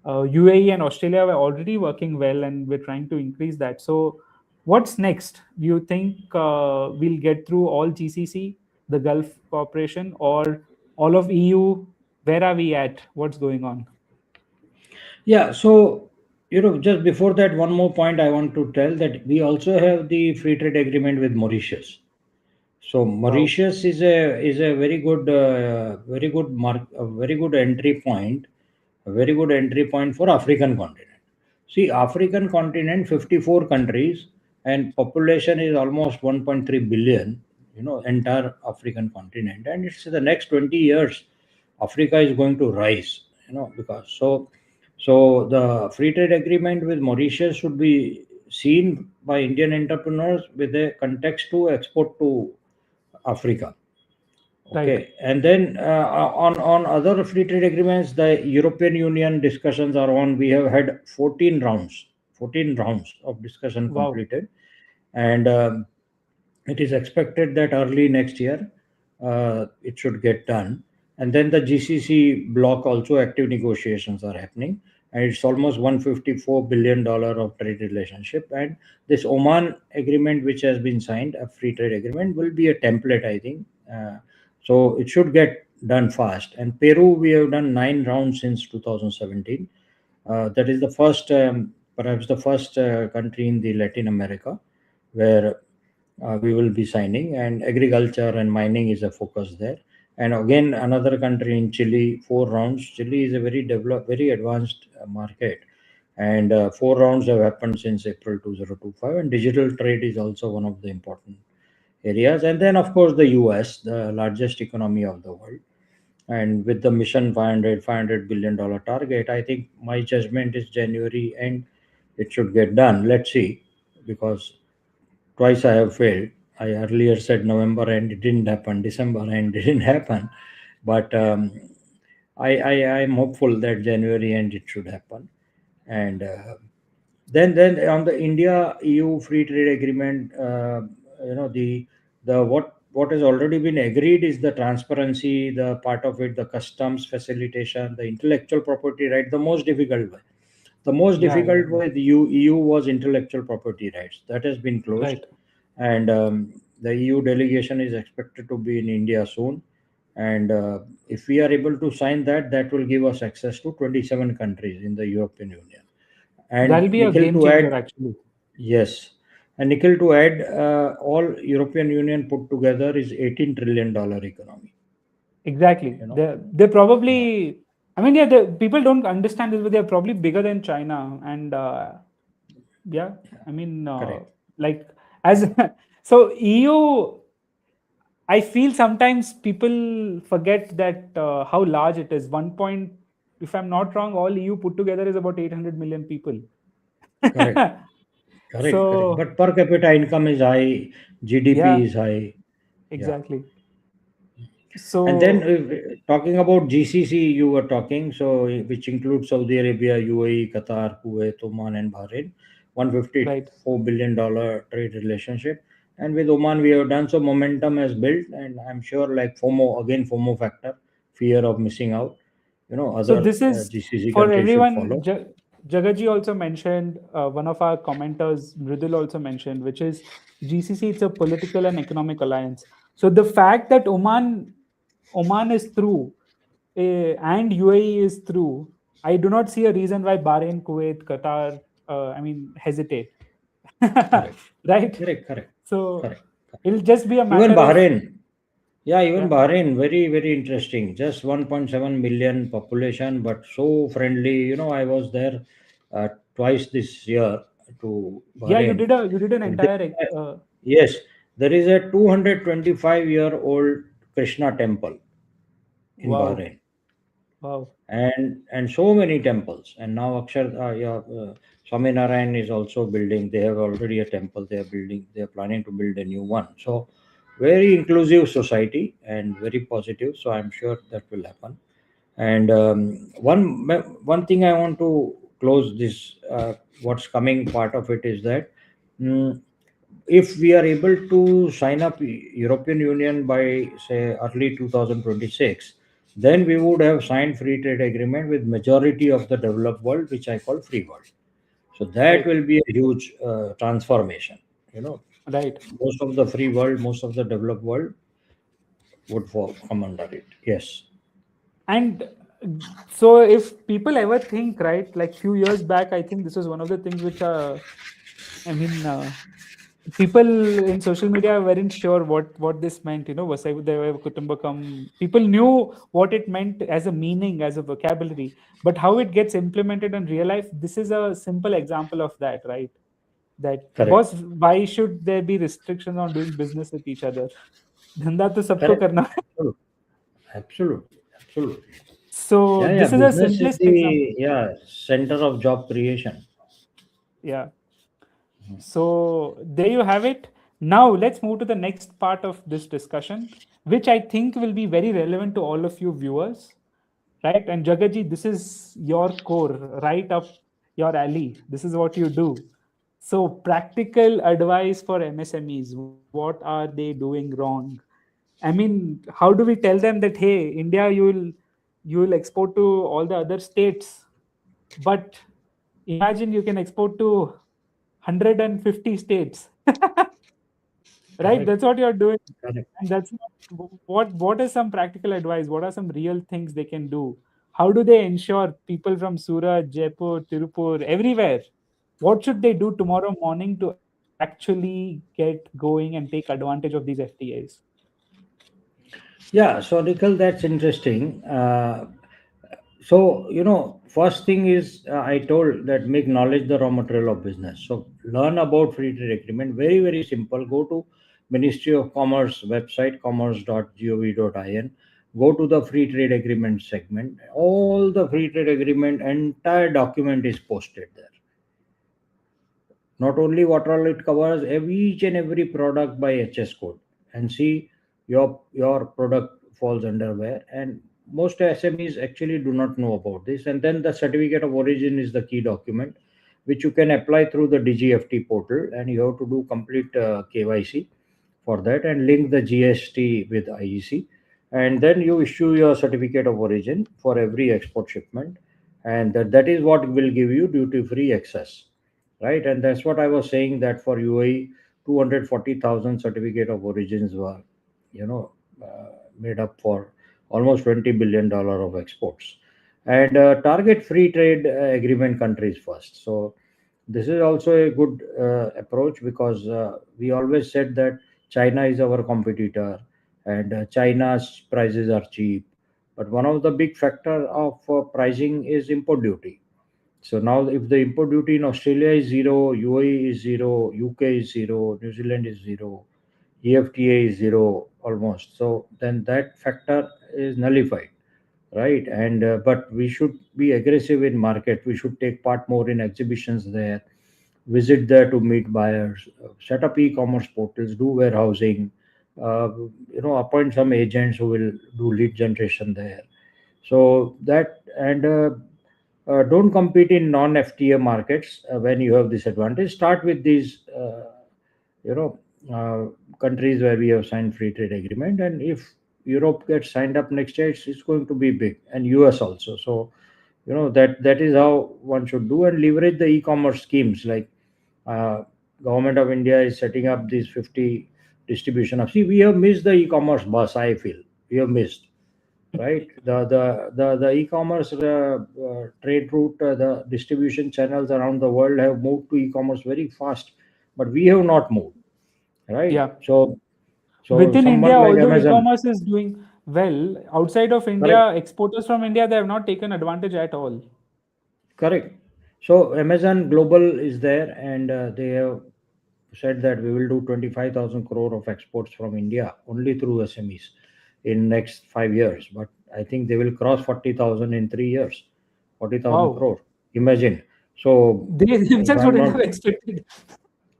UAE, and Australia were already working well, and we're trying to increase that. So, what's next? Do you think we'll get through all GCC, the Gulf Cooperation, or all of EU? Where are we at? What's going on? Yeah, so just before that, one more point I want to tell, that we also have the free trade agreement with Mauritius. So Wow. Mauritius is a very good entry point, a very good entry point for African continent. See, African continent, 54 countries, and population is almost 1.3 billion. Entire African continent, and it's the next 20 years, Africa is going to rise. Because so the free trade agreement with Mauritius should be seen by Indian entrepreneurs with a context to export to Africa. Right. Okay, and then on other free trade agreements, the European Union discussions are on. We have had 14 rounds of discussion Wow. completed, and it is expected that early next year it should get done. And then the GCC block also, active negotiations are happening, and it's almost $154 billion of trade relationship. And this Oman agreement, which has been signed, a free trade agreement, will be a template, I think. So it should get done fast. And Peru, we have done 9 rounds since 2017. That is the first, perhaps the first country in the Latin America where we will be signing, and agriculture and mining is a focus there. And again, another country in Chile, 4 rounds. Chile is a very developed, very advanced market, and 4 rounds have happened since April 2025. And digital trade is also one of the important. areas. And then, of course, the US, the largest economy of the world. And with the mission 500 billion dollar target, I think my judgment is January end it should get done. Let's see, because twice I have failed. I earlier said November end, it didn't happen. December end, it didn't happen. But I am hopeful that January end it should happen. And then on the India EU free trade agreement, the what has already been agreed is the transparency, the part of it, the customs facilitation, the intellectual property right, the most difficult way. The most Yeah, yeah, difficult way the EU was intellectual property rights. That has been closed, right. and the EU delegation is expected to be in India soon. And if we are able to sign that, that will give us access to 27 countries in the European Union. That'll And be a nickel game to changer, add, actually. yes, and nickel to add, all European Union put together is $18 trillion economy. Exactly. You know, They're yeah, probably. I mean, yeah, people don't understand this, but they're probably bigger than China. And yeah, I mean, correct, like as so EU. I feel sometimes people forget that how large it is. One point, if I'm not wrong, all EU put together is about 800 million people. correct, correct. So But per capita income is high, GDP yeah, is high. Yeah. exactly. And then So talking about GCC, you were talking, so which includes Saudi Arabia, UAE, Qatar, Kuwait, Oman, and Bahrain, right. $154 billion trade relationship. And with Oman, we have done so momentum has built, and I'm sure like FOMO again, FOMO factor, fear of missing out. So Other this is GCC for countries should everyone. follow. Jagaji also mentioned, one of our commenters, Mridul, also mentioned, which is GCC. It's a political and economic alliance. So the fact that Oman is through, and UAE is through, I do not see a reason why Bahrain, Kuwait, Qatar, I mean, hesitate. Correct, Right? correct, So correct. it'll just be a Even matter of, Bahrain, yeah, even yeah, Bahrain, very, very interesting. Just 1.7 million population, but so friendly. I was there uh, twice this year to yeah. Bahrain. You did an And there, entire, yes, there is a 225-year-old Krishna temple in wow, Bahrain, wow, and so many temples. And now Swaminarayan is also building. They have already a temple. They are building. They are planning to build a new one. So very inclusive society and very positive. So I'm sure that will happen. And one thing I want to close this what's coming part of it is that, mm, if we are able to sign up European Union by say early 2026, then we would have signed free trade agreement with majority of the developed world, which I call free world. So that right, will be a huge transformation. You know, right. most of the free world, most of the developed world would fall come under it. Yes, And so if people ever think, right, like few years back, I think this was one of the things which I mean, people in social media weren't sure what this meant. Vasudhaiva Kutumbakam. People knew what it meant as a meaning, as a vocabulary, but how it gets implemented in real life, this is a simple example of that, right? That correct, boss, why should there be restrictions on doing business with each other? धंधा तो सबको correct. करना है. Absolutely, absolutely, absolutely. So Yeah, yeah. this is a Business is simplest example. the center of job creation. Yeah. So there you have it. Now let's move to the next part of this discussion, which I think will be very relevant to all of you viewers, right? And Jagaji, this is your core, right up your alley. This is what you do. So practical advice for MSMEs. What are they doing wrong? I mean, how do we tell them that, hey, India, you will export to all the other states, but imagine you can export to 150 states. Right, Correct, that's what you're doing. correct, And that's what is some practical advice, what are some real things they can do? How do they ensure people from Surat, Jaipur, Tirupur, everywhere, what should they do tomorrow morning to actually get going and take advantage of these FTAs? Yeah, so Nikhil, that's interesting. So, first thing is, I told that make knowledge the raw material of business. So learn about free trade agreement. Very, very simple. Go to Ministry of Commerce website, commerce.gov.in. Go to the free trade agreement segment. All the free trade agreement entire document is posted there. Not only what all it covers, each and every product by HS code, and see your product falls under where. And most SMEs actually do not know about this. And then the certificate of origin is the key document, which you can apply through the DGFT portal, and you have to do complete KYC for that and link the GST with IEC, and then you issue your certificate of origin for every export shipment, and that is what will give you duty free access, right? And that's what I was saying, that for UAE, 240,000 certificate of origins were, you know, made up for almost $20 billion of exports, and target free trade agreement countries first. So this is also a good approach, because we always said that China is our competitor, and China's prices are cheap. But one of the big factor of pricing is import duty. So now, if the import duty in Australia is zero, UAE is zero, UK is zero, New Zealand is zero, EFTA is zero almost. So then that factor is nullified, right? And but we should be aggressive in market. We should take part more in exhibitions there, visit there to meet buyers, set up e-commerce portals, do warehousing, appoint some agents who will do lead generation there. So that, and don't compete in non-FTA markets when you have this advantage. Start with these, you know, countries where we have signed free trade agreement, and if Europe gets signed up next year, it's going to be big, and US also. So that is how one should do, and leverage the e-commerce schemes, like uh, government of India is setting up these 50 distribution of. See, we have missed the e-commerce bus. I feel we have missed, right? The e-commerce trade route, the distribution channels around the world have moved to e-commerce very fast, but we have not moved, right? Yeah. So Within someone India, like although Amazon, e-commerce is doing well, outside of correct, India, exporters from India, they have not taken advantage at all. correct. So Amazon Global is there, and they have said that we will do 25,000 crore of exports from India only through SMEs in next 5 years. But I think they will cross 40,000 in 3 years, 40,000 Wow. crore. Imagine. So They if themselves I'm wouldn't not have expected.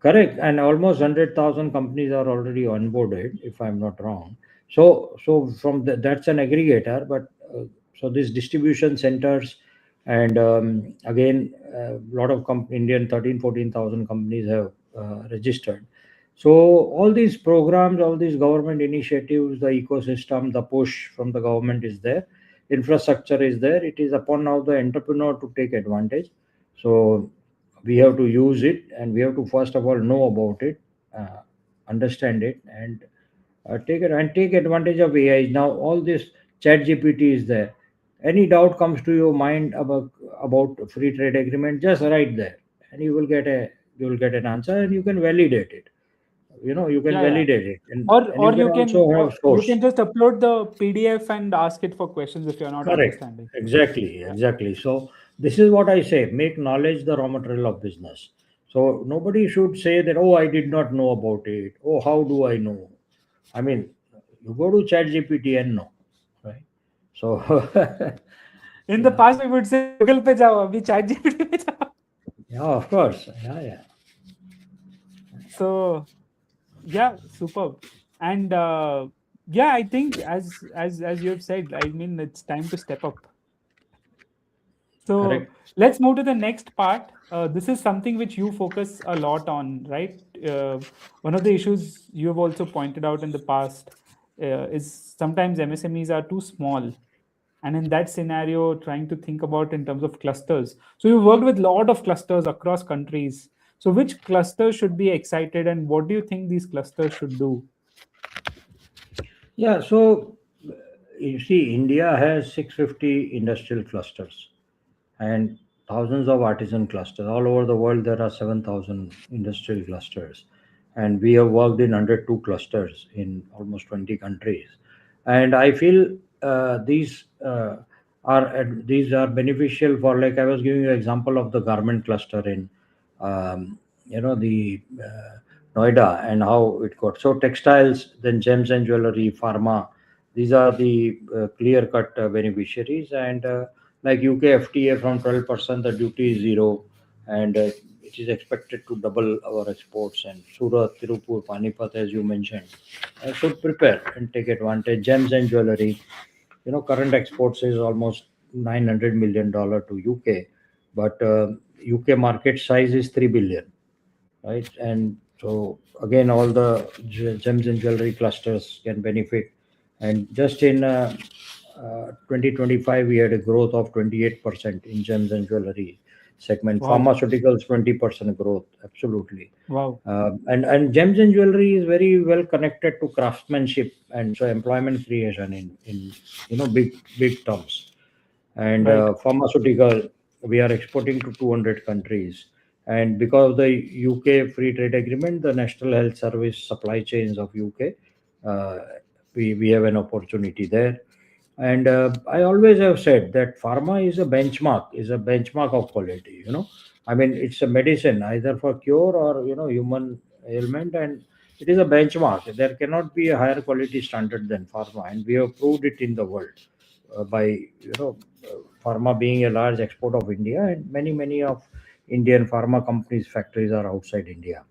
correct, and almost 100,000 companies are already onboarded, if I'm not wrong. So from that's an aggregator, but so these distribution centers, and again, a lot of Indian 13-14,000 companies have registered. So all these programs, all these government initiatives, the ecosystem, the push from the government is there, infrastructure is there. It is upon now the entrepreneur to take advantage. So we have to use it, and we have to first of all know about it, uh, understand it, and take advantage of AI. Now all this chat GPT is there. Any doubt comes to your mind about free trade agreement, just write there, and you will get an answer, and you can validate it. You can Yeah, yeah. validate it, Or and you or can you can also have or you source. can just upload the PDF and ask it for questions if you're not Correct. understanding. Exactly. Yeah. Exactly. So this is what I say: make knowledge the raw material of business. So nobody should say that, oh, I did not know about it. Oh, how do I know? I mean, you go to Chat GPT and know, right? So In the yeah, past, we would say Google पे जाओ, अभी ChatGPT पे जाओ. yeah, of course, yeah, yeah, So yeah, superb. And yeah, I think as you have said, I mean, it's time to step up. So correct. let's move to the next part. This is something which you focus a lot on, right? One of the issues you have also pointed out in the past is sometimes MSMEs are too small, and in that scenario, trying to think about in terms of clusters. So you worked with a lot of clusters across countries. So which clusters should be excited, and what do you think these clusters should do? Yeah. So you see, India has 650 industrial clusters and thousands of artisan clusters. All over the world, there are 7,000 industrial clusters. And we have worked in 102 clusters in almost 20 countries. And I feel these are beneficial for, like I was giving you example of the garment cluster in, um, the Noida and how it got. So textiles, then gems and jewelry, pharma, these are the clear-cut beneficiaries. And like UK FTA from 12%, the duty is zero, and it is expected to double our exports. And Surat, Tirupur, Panipat, as you mentioned, should prepare and take advantage. Gems and jewelry, current exports is almost $900 million to UK, but UK market size is 3 billion, right? And so again, all the gems and jewelry clusters can benefit. And just in 2025, we had a growth of 28% in gems and jewelry segment. Wow. Pharmaceuticals, 20% growth, absolutely. Wow. And gems and jewelry is very well connected to craftsmanship and so employment creation in big terms. And Right. pharmaceutical, we are exporting to 200 countries. And because of the UK free trade agreement, the National Health Service supply chains of UK, uh, we have an opportunity there. And I always have said that pharma is a benchmark of quality. I mean, it's a medicine either for cure or human ailment, and it is a benchmark. There cannot be a higher quality standard than pharma, and we have proved it in the world by pharma being a large export of India, and many of Indian pharma companies' factories are outside India.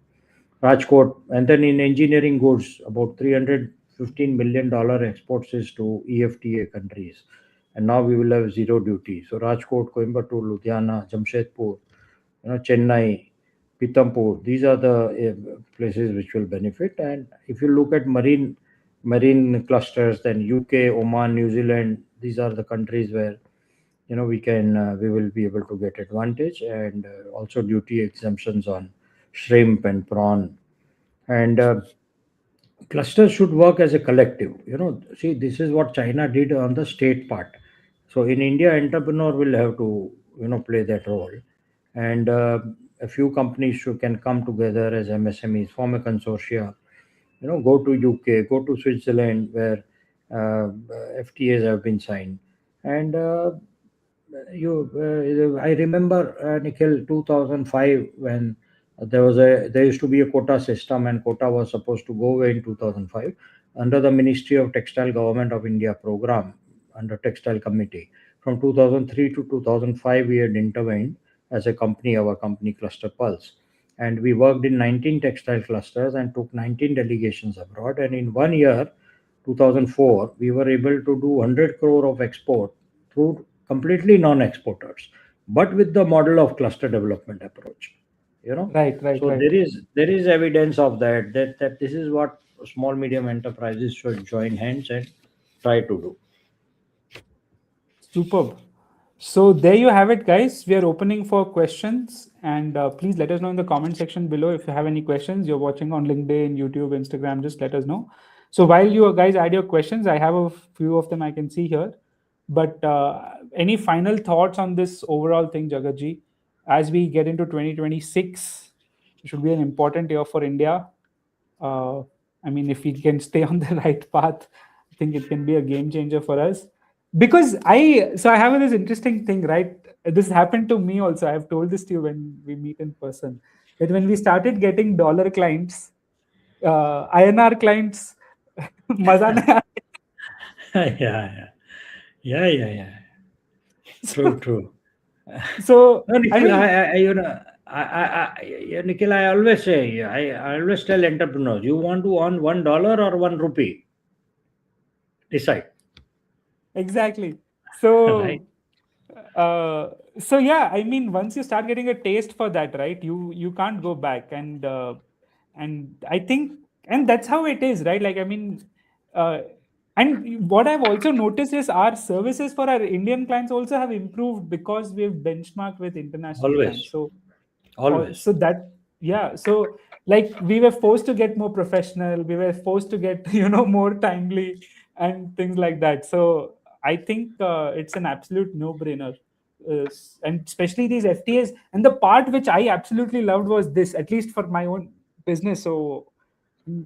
Rajkot, and then in engineering goods, about $315 million exports is to EFTA countries, and now we will have zero duty. So Rajkot, Coimbatore, Ludhiana, Jamshedpur, Chennai, Pithampur, these are the places which will benefit. And if you look at marine clusters, then UK, Oman, New Zealand, these are the countries where we will be able to get advantage. And also duty exemptions on shrimp and prawn. And clusters should work as a collective. See, this is what China did on the state part. So in India, entrepreneur will have to play that role. And a few companies can come together as MSMEs, form a consortia, go to UK, go to Switzerland, where FTAs have been signed. And I remember, Nikhil, 2005, when there used to be a quota system, and quota was supposed to go away in 2005 under the Ministry of Textile Government of India program, under Textile Committee. From 2003 to 2005, we had intervened as a company, our company Cluster Pulse, and we worked in 19 textile clusters and took 19 delegations abroad. And in 1 year, 2004, we were able to do 100 crore of export through completely non-exporters, but with the model of cluster development approach. Right. Right. So Right. there is evidence of that this is what small medium enterprises should join hands and try to do. Superb. So there you have it, guys. We are opening for questions, and please let us know in the comment section below if you have any questions. You're watching on LinkedIn, YouTube, Instagram. Just let us know. So while you guys add your questions, I have a few of them I can see here. But any final thoughts on this overall thing, Jagatji? As we get into 2026, it should be an important year for India. uh, I mean, if we can stay on the right path, I think it can be a game changer for us. Because I have this interesting thing, right? This happened to me also. I've told this to you when we meet in person, that when we started getting dollar clients, INR clients, maza nahi aaya. Yeah, yeah, yeah, yeah, yeah. True, So, true. so No, I Nikhil, mean, yeah, Nikhil, I always say, I always tell entrepreneurs, you want to earn $1 or 1 rupee, decide, exactly. right? So uh, so yeah, I mean, once you start getting a taste for that, right, you can't go back. And I think, and that's how it is, right? Like, I mean, uh, and what I've also noticed is our services for our Indian clients also have improved because we've benchmarked with international clients. Always, always. So that, yeah, so like we were forced to get more professional, we were forced to get more timely and things like that. So I think it's an absolute no brainer. And especially these FTAs, and the part which I absolutely loved was this, at least for my own business. So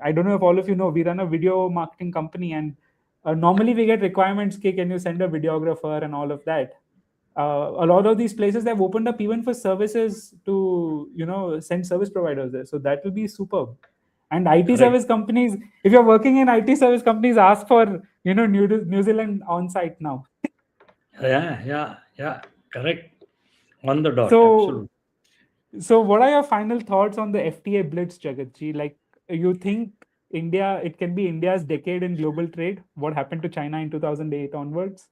I don't know if all of you know, we run a video marketing company, and normally we get requirements, okay, can you send a videographer and all of that. A lot of these places have opened up even for services to send service providers there, so that will be superb. And IT Correct. service companies, if you're working in IT service companies, ask for New Zealand on site now. Yeah, yeah, yeah. Correct. On the dot. So Absolutely. so what are your final thoughts on the FTA blitz, Jagatji? Like, you think India, it can be India's decade in global trade? What happened to China in 2008 onwards?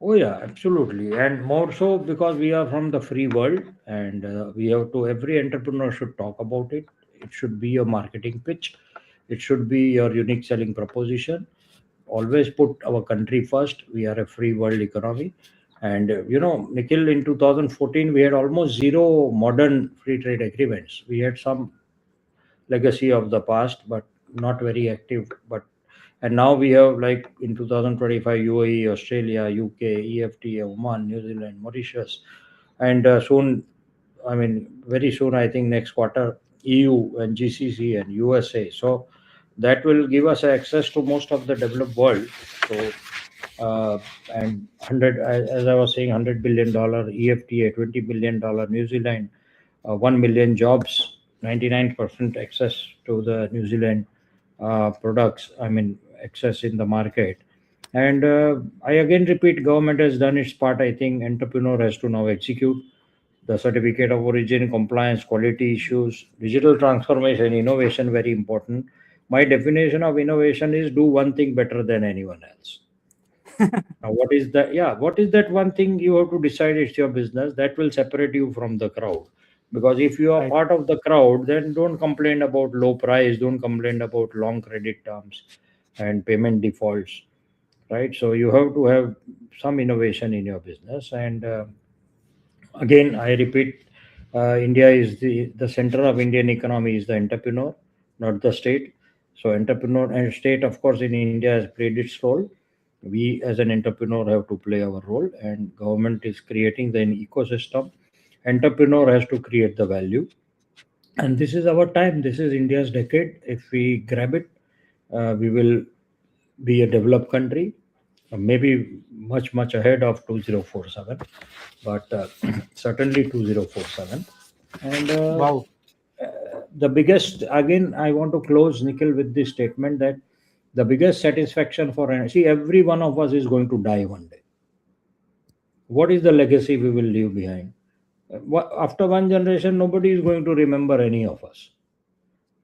Oh yeah, absolutely, and more so because we are from the free world, and we have to. Every entrepreneur should talk about it. It should be a marketing pitch. It should be your unique selling proposition. Always put our country first. We are a free world economy, and Nikhil, in 2014 we had almost zero modern free trade agreements. We had some legacy of the past, but not very active. But and now we have, like, in 2025, UAE, Australia, UK, EFTA, Oman, New Zealand, Mauritius, and soon, I mean, very soon, I think next quarter, EU and GCC and USA. So that will give us access to most of the developed world. So uh, and 100, as I was saying, $100 billion EFTA, $20 billion New Zealand, 1 million jobs, 99% access to the New Zealand products, I mean, access in the market. And I again repeat, government has done its part. I think entrepreneur has to now execute the certificate of origin, compliance, quality issues, digital transformation, innovation, very important. My definition of innovation is do one thing better than anyone else. Now, what is that? Yeah, what is that one thing you have to decide? It's your business that will separate you from the crowd. Because if you are Right. part of the crowd, then don't complain about low price, don't complain about long credit terms and payment defaults, right? So you have to have some innovation in your business. And again, I repeat, India is the center of Indian economy is the entrepreneur, not the state. So entrepreneur and state, of course, in India has played its role. We as an entrepreneur have to play our role, and government is creating the ecosystem. Entrepreneur has to create the value, and this is our time. This is India's decade. If we grab it, we will be a developed country, maybe much ahead of 2047, but certainly 2047. And Wow. the biggest, again, I want to close, Nikhil, with this statement that the biggest satisfaction for see, every one of us is going to die one day. What is the legacy we will leave behind? After one generation, nobody is going to remember any of us,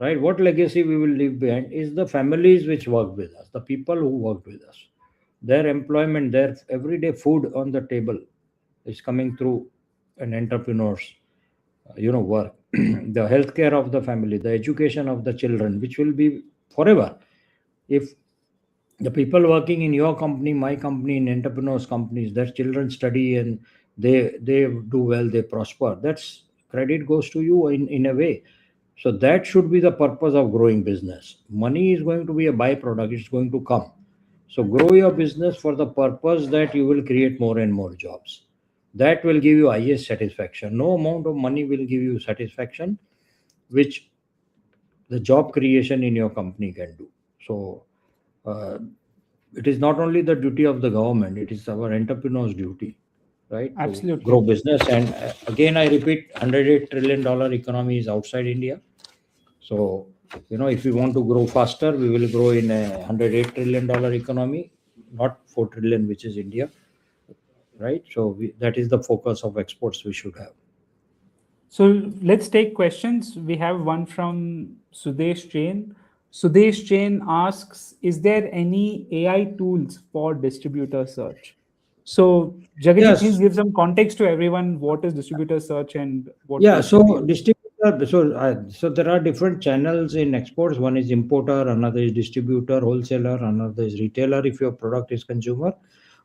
right? What legacy we will leave behind is the families which worked with us, the people who worked with us, their employment, their everyday food on the table is coming through an entrepreneur's work. The healthcare of the family, the education of the children, which will be forever. If the people working in your company, my company, in entrepreneurs companies, their children study and they do well, they prosper, that's credit goes to you in a way. So that should be the purpose of growing business. Money is going to be a byproduct, it's going to come. So grow your business for the purpose that you will create more and more jobs. That will give you highest satisfaction. No amount of money will give you satisfaction which the job creation in your company can do. So uh, it is not only the duty of the government, it is our entrepreneurs' duty, right, to grow Absolutely. business. And again, I repeat, $108 trillion economy is outside India. So, if we want to grow faster, we will grow in a $108 trillion economy, not 4 trillion, which is India, right? So, that is the focus of exports we should have. So let's take questions. We have one from Sudesh Jain. Sudesh Jain asks, is there any AI tools for distributor search? So Jagaji, please Yes. give some context to everyone. What is distributor search and what Yeah, tools can we so use? distributor, so there are different channels in exports. One is importer, another is distributor, wholesaler, another is retailer. If your product is consumer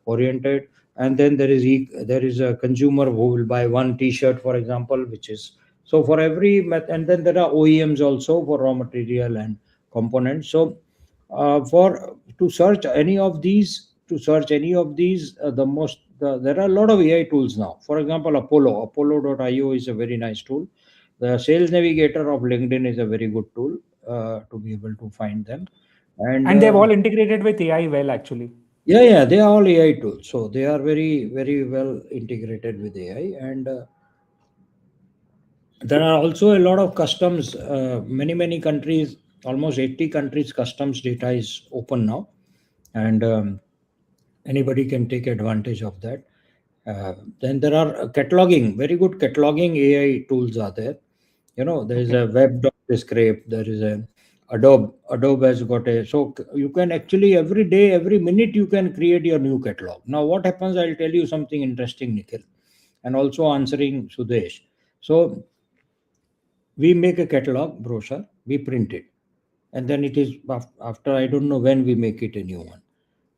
oriented, and then there is a consumer who will buy one T-shirt, for example, which is so for every and then there are OEMs also for raw material and components. So for to search any of these, there are a lot of AI tools now. For example, Apollo.io is a very nice tool. The sales navigator of LinkedIn is a very good tool to be able to find them. And And they've all integrated with AI well, actually. yeah, they are all AI tools. So they are very well integrated with AI. And there are also a lot of customs. Many countries almost 80 countries customs data is open now, and anybody can take advantage of that. Then there are cataloging, very good cataloging AI tools are there. There is Okay. a Web.Descript, there is a Adobe has got a, so you can actually every day, every minute you can create your new catalog. Now what happens, I'll tell you something interesting, Nikhil, and also answering Sudesh. So we make a catalog brochure, we print it, and then it is after, I don't know when, we make it a new one.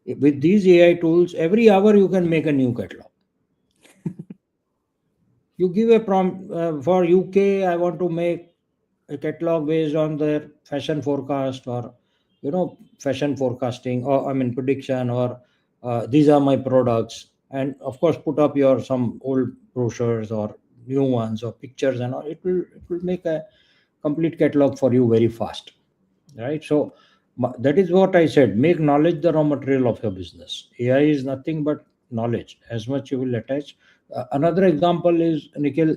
With these AI tools, every hour you can make a new catalog. You give a prompt for UK, I want to make a catalog based on their fashion forecast, or fashion forecasting, or I mean prediction, or these are my products, and of course put up your some old brochures or new ones or pictures, and all. It will make a complete catalog for you very fast, right? So that is what I said, make knowledge the raw material of your business. AI is nothing but knowledge, as much you will attach. Another example is, Nikhil,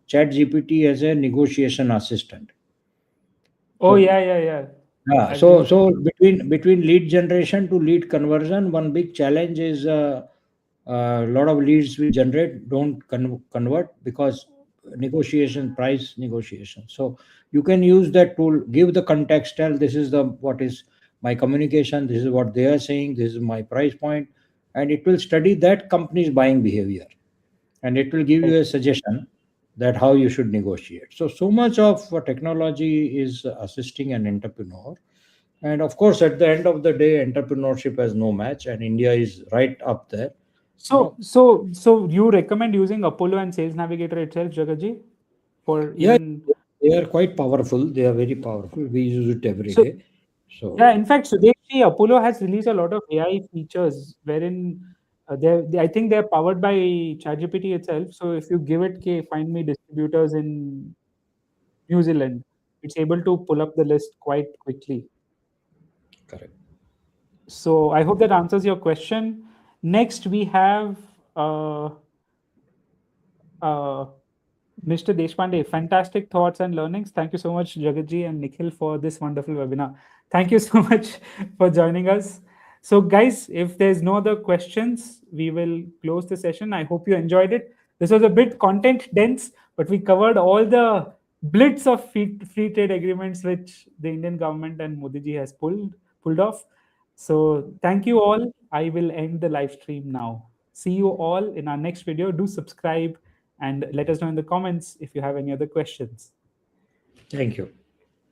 chat gpt as a negotiation assistant. Oh So yeah, yeah, yeah. yeah, I've so used it. so between lead generation to lead conversion, one big challenge is a lot of leads we generate don't convert because negotiation, price negotiation. So you can use that tool, give the context, tell this is the what is my communication, this is what they are saying, this is my price point, and it will study that company's buying behavior, and it will give Right. you a suggestion that how you should negotiate. So much of technology is assisting an entrepreneur. And of course, at the end of the day, entrepreneurship has no match, and India is right up there. You So, know, so you recommend using Apollo and Sales Navigator itself, Jagaji, for yeah, even they are quite powerful. They are very powerful. We use it every so. day. Yeah, So in fact, Sudeshji, Apollo has released a lot of AI features wherein I think they're powered by ChatGPT itself. So if you give it, "Okay, find me distributors in New Zealand," it's able to pull up the list quite quickly. correct. So I hope that answers your question. Next, we have uh, uh, Mr. Deshpande, fantastic thoughts and learnings. Thank you so much, Jagatji and Nikhil, for this wonderful webinar. Thank you so much for joining us. So, guys, if there's no other questions, we will close the session. I hope you enjoyed it. This was a bit content dense, but we covered all the blitz of free trade agreements which the Indian government and Modi ji has pulled off. So, thank you all. I will end the live stream now. See you all in our next video. Do subscribe and let us know in the comments if you have any other questions. Thank you.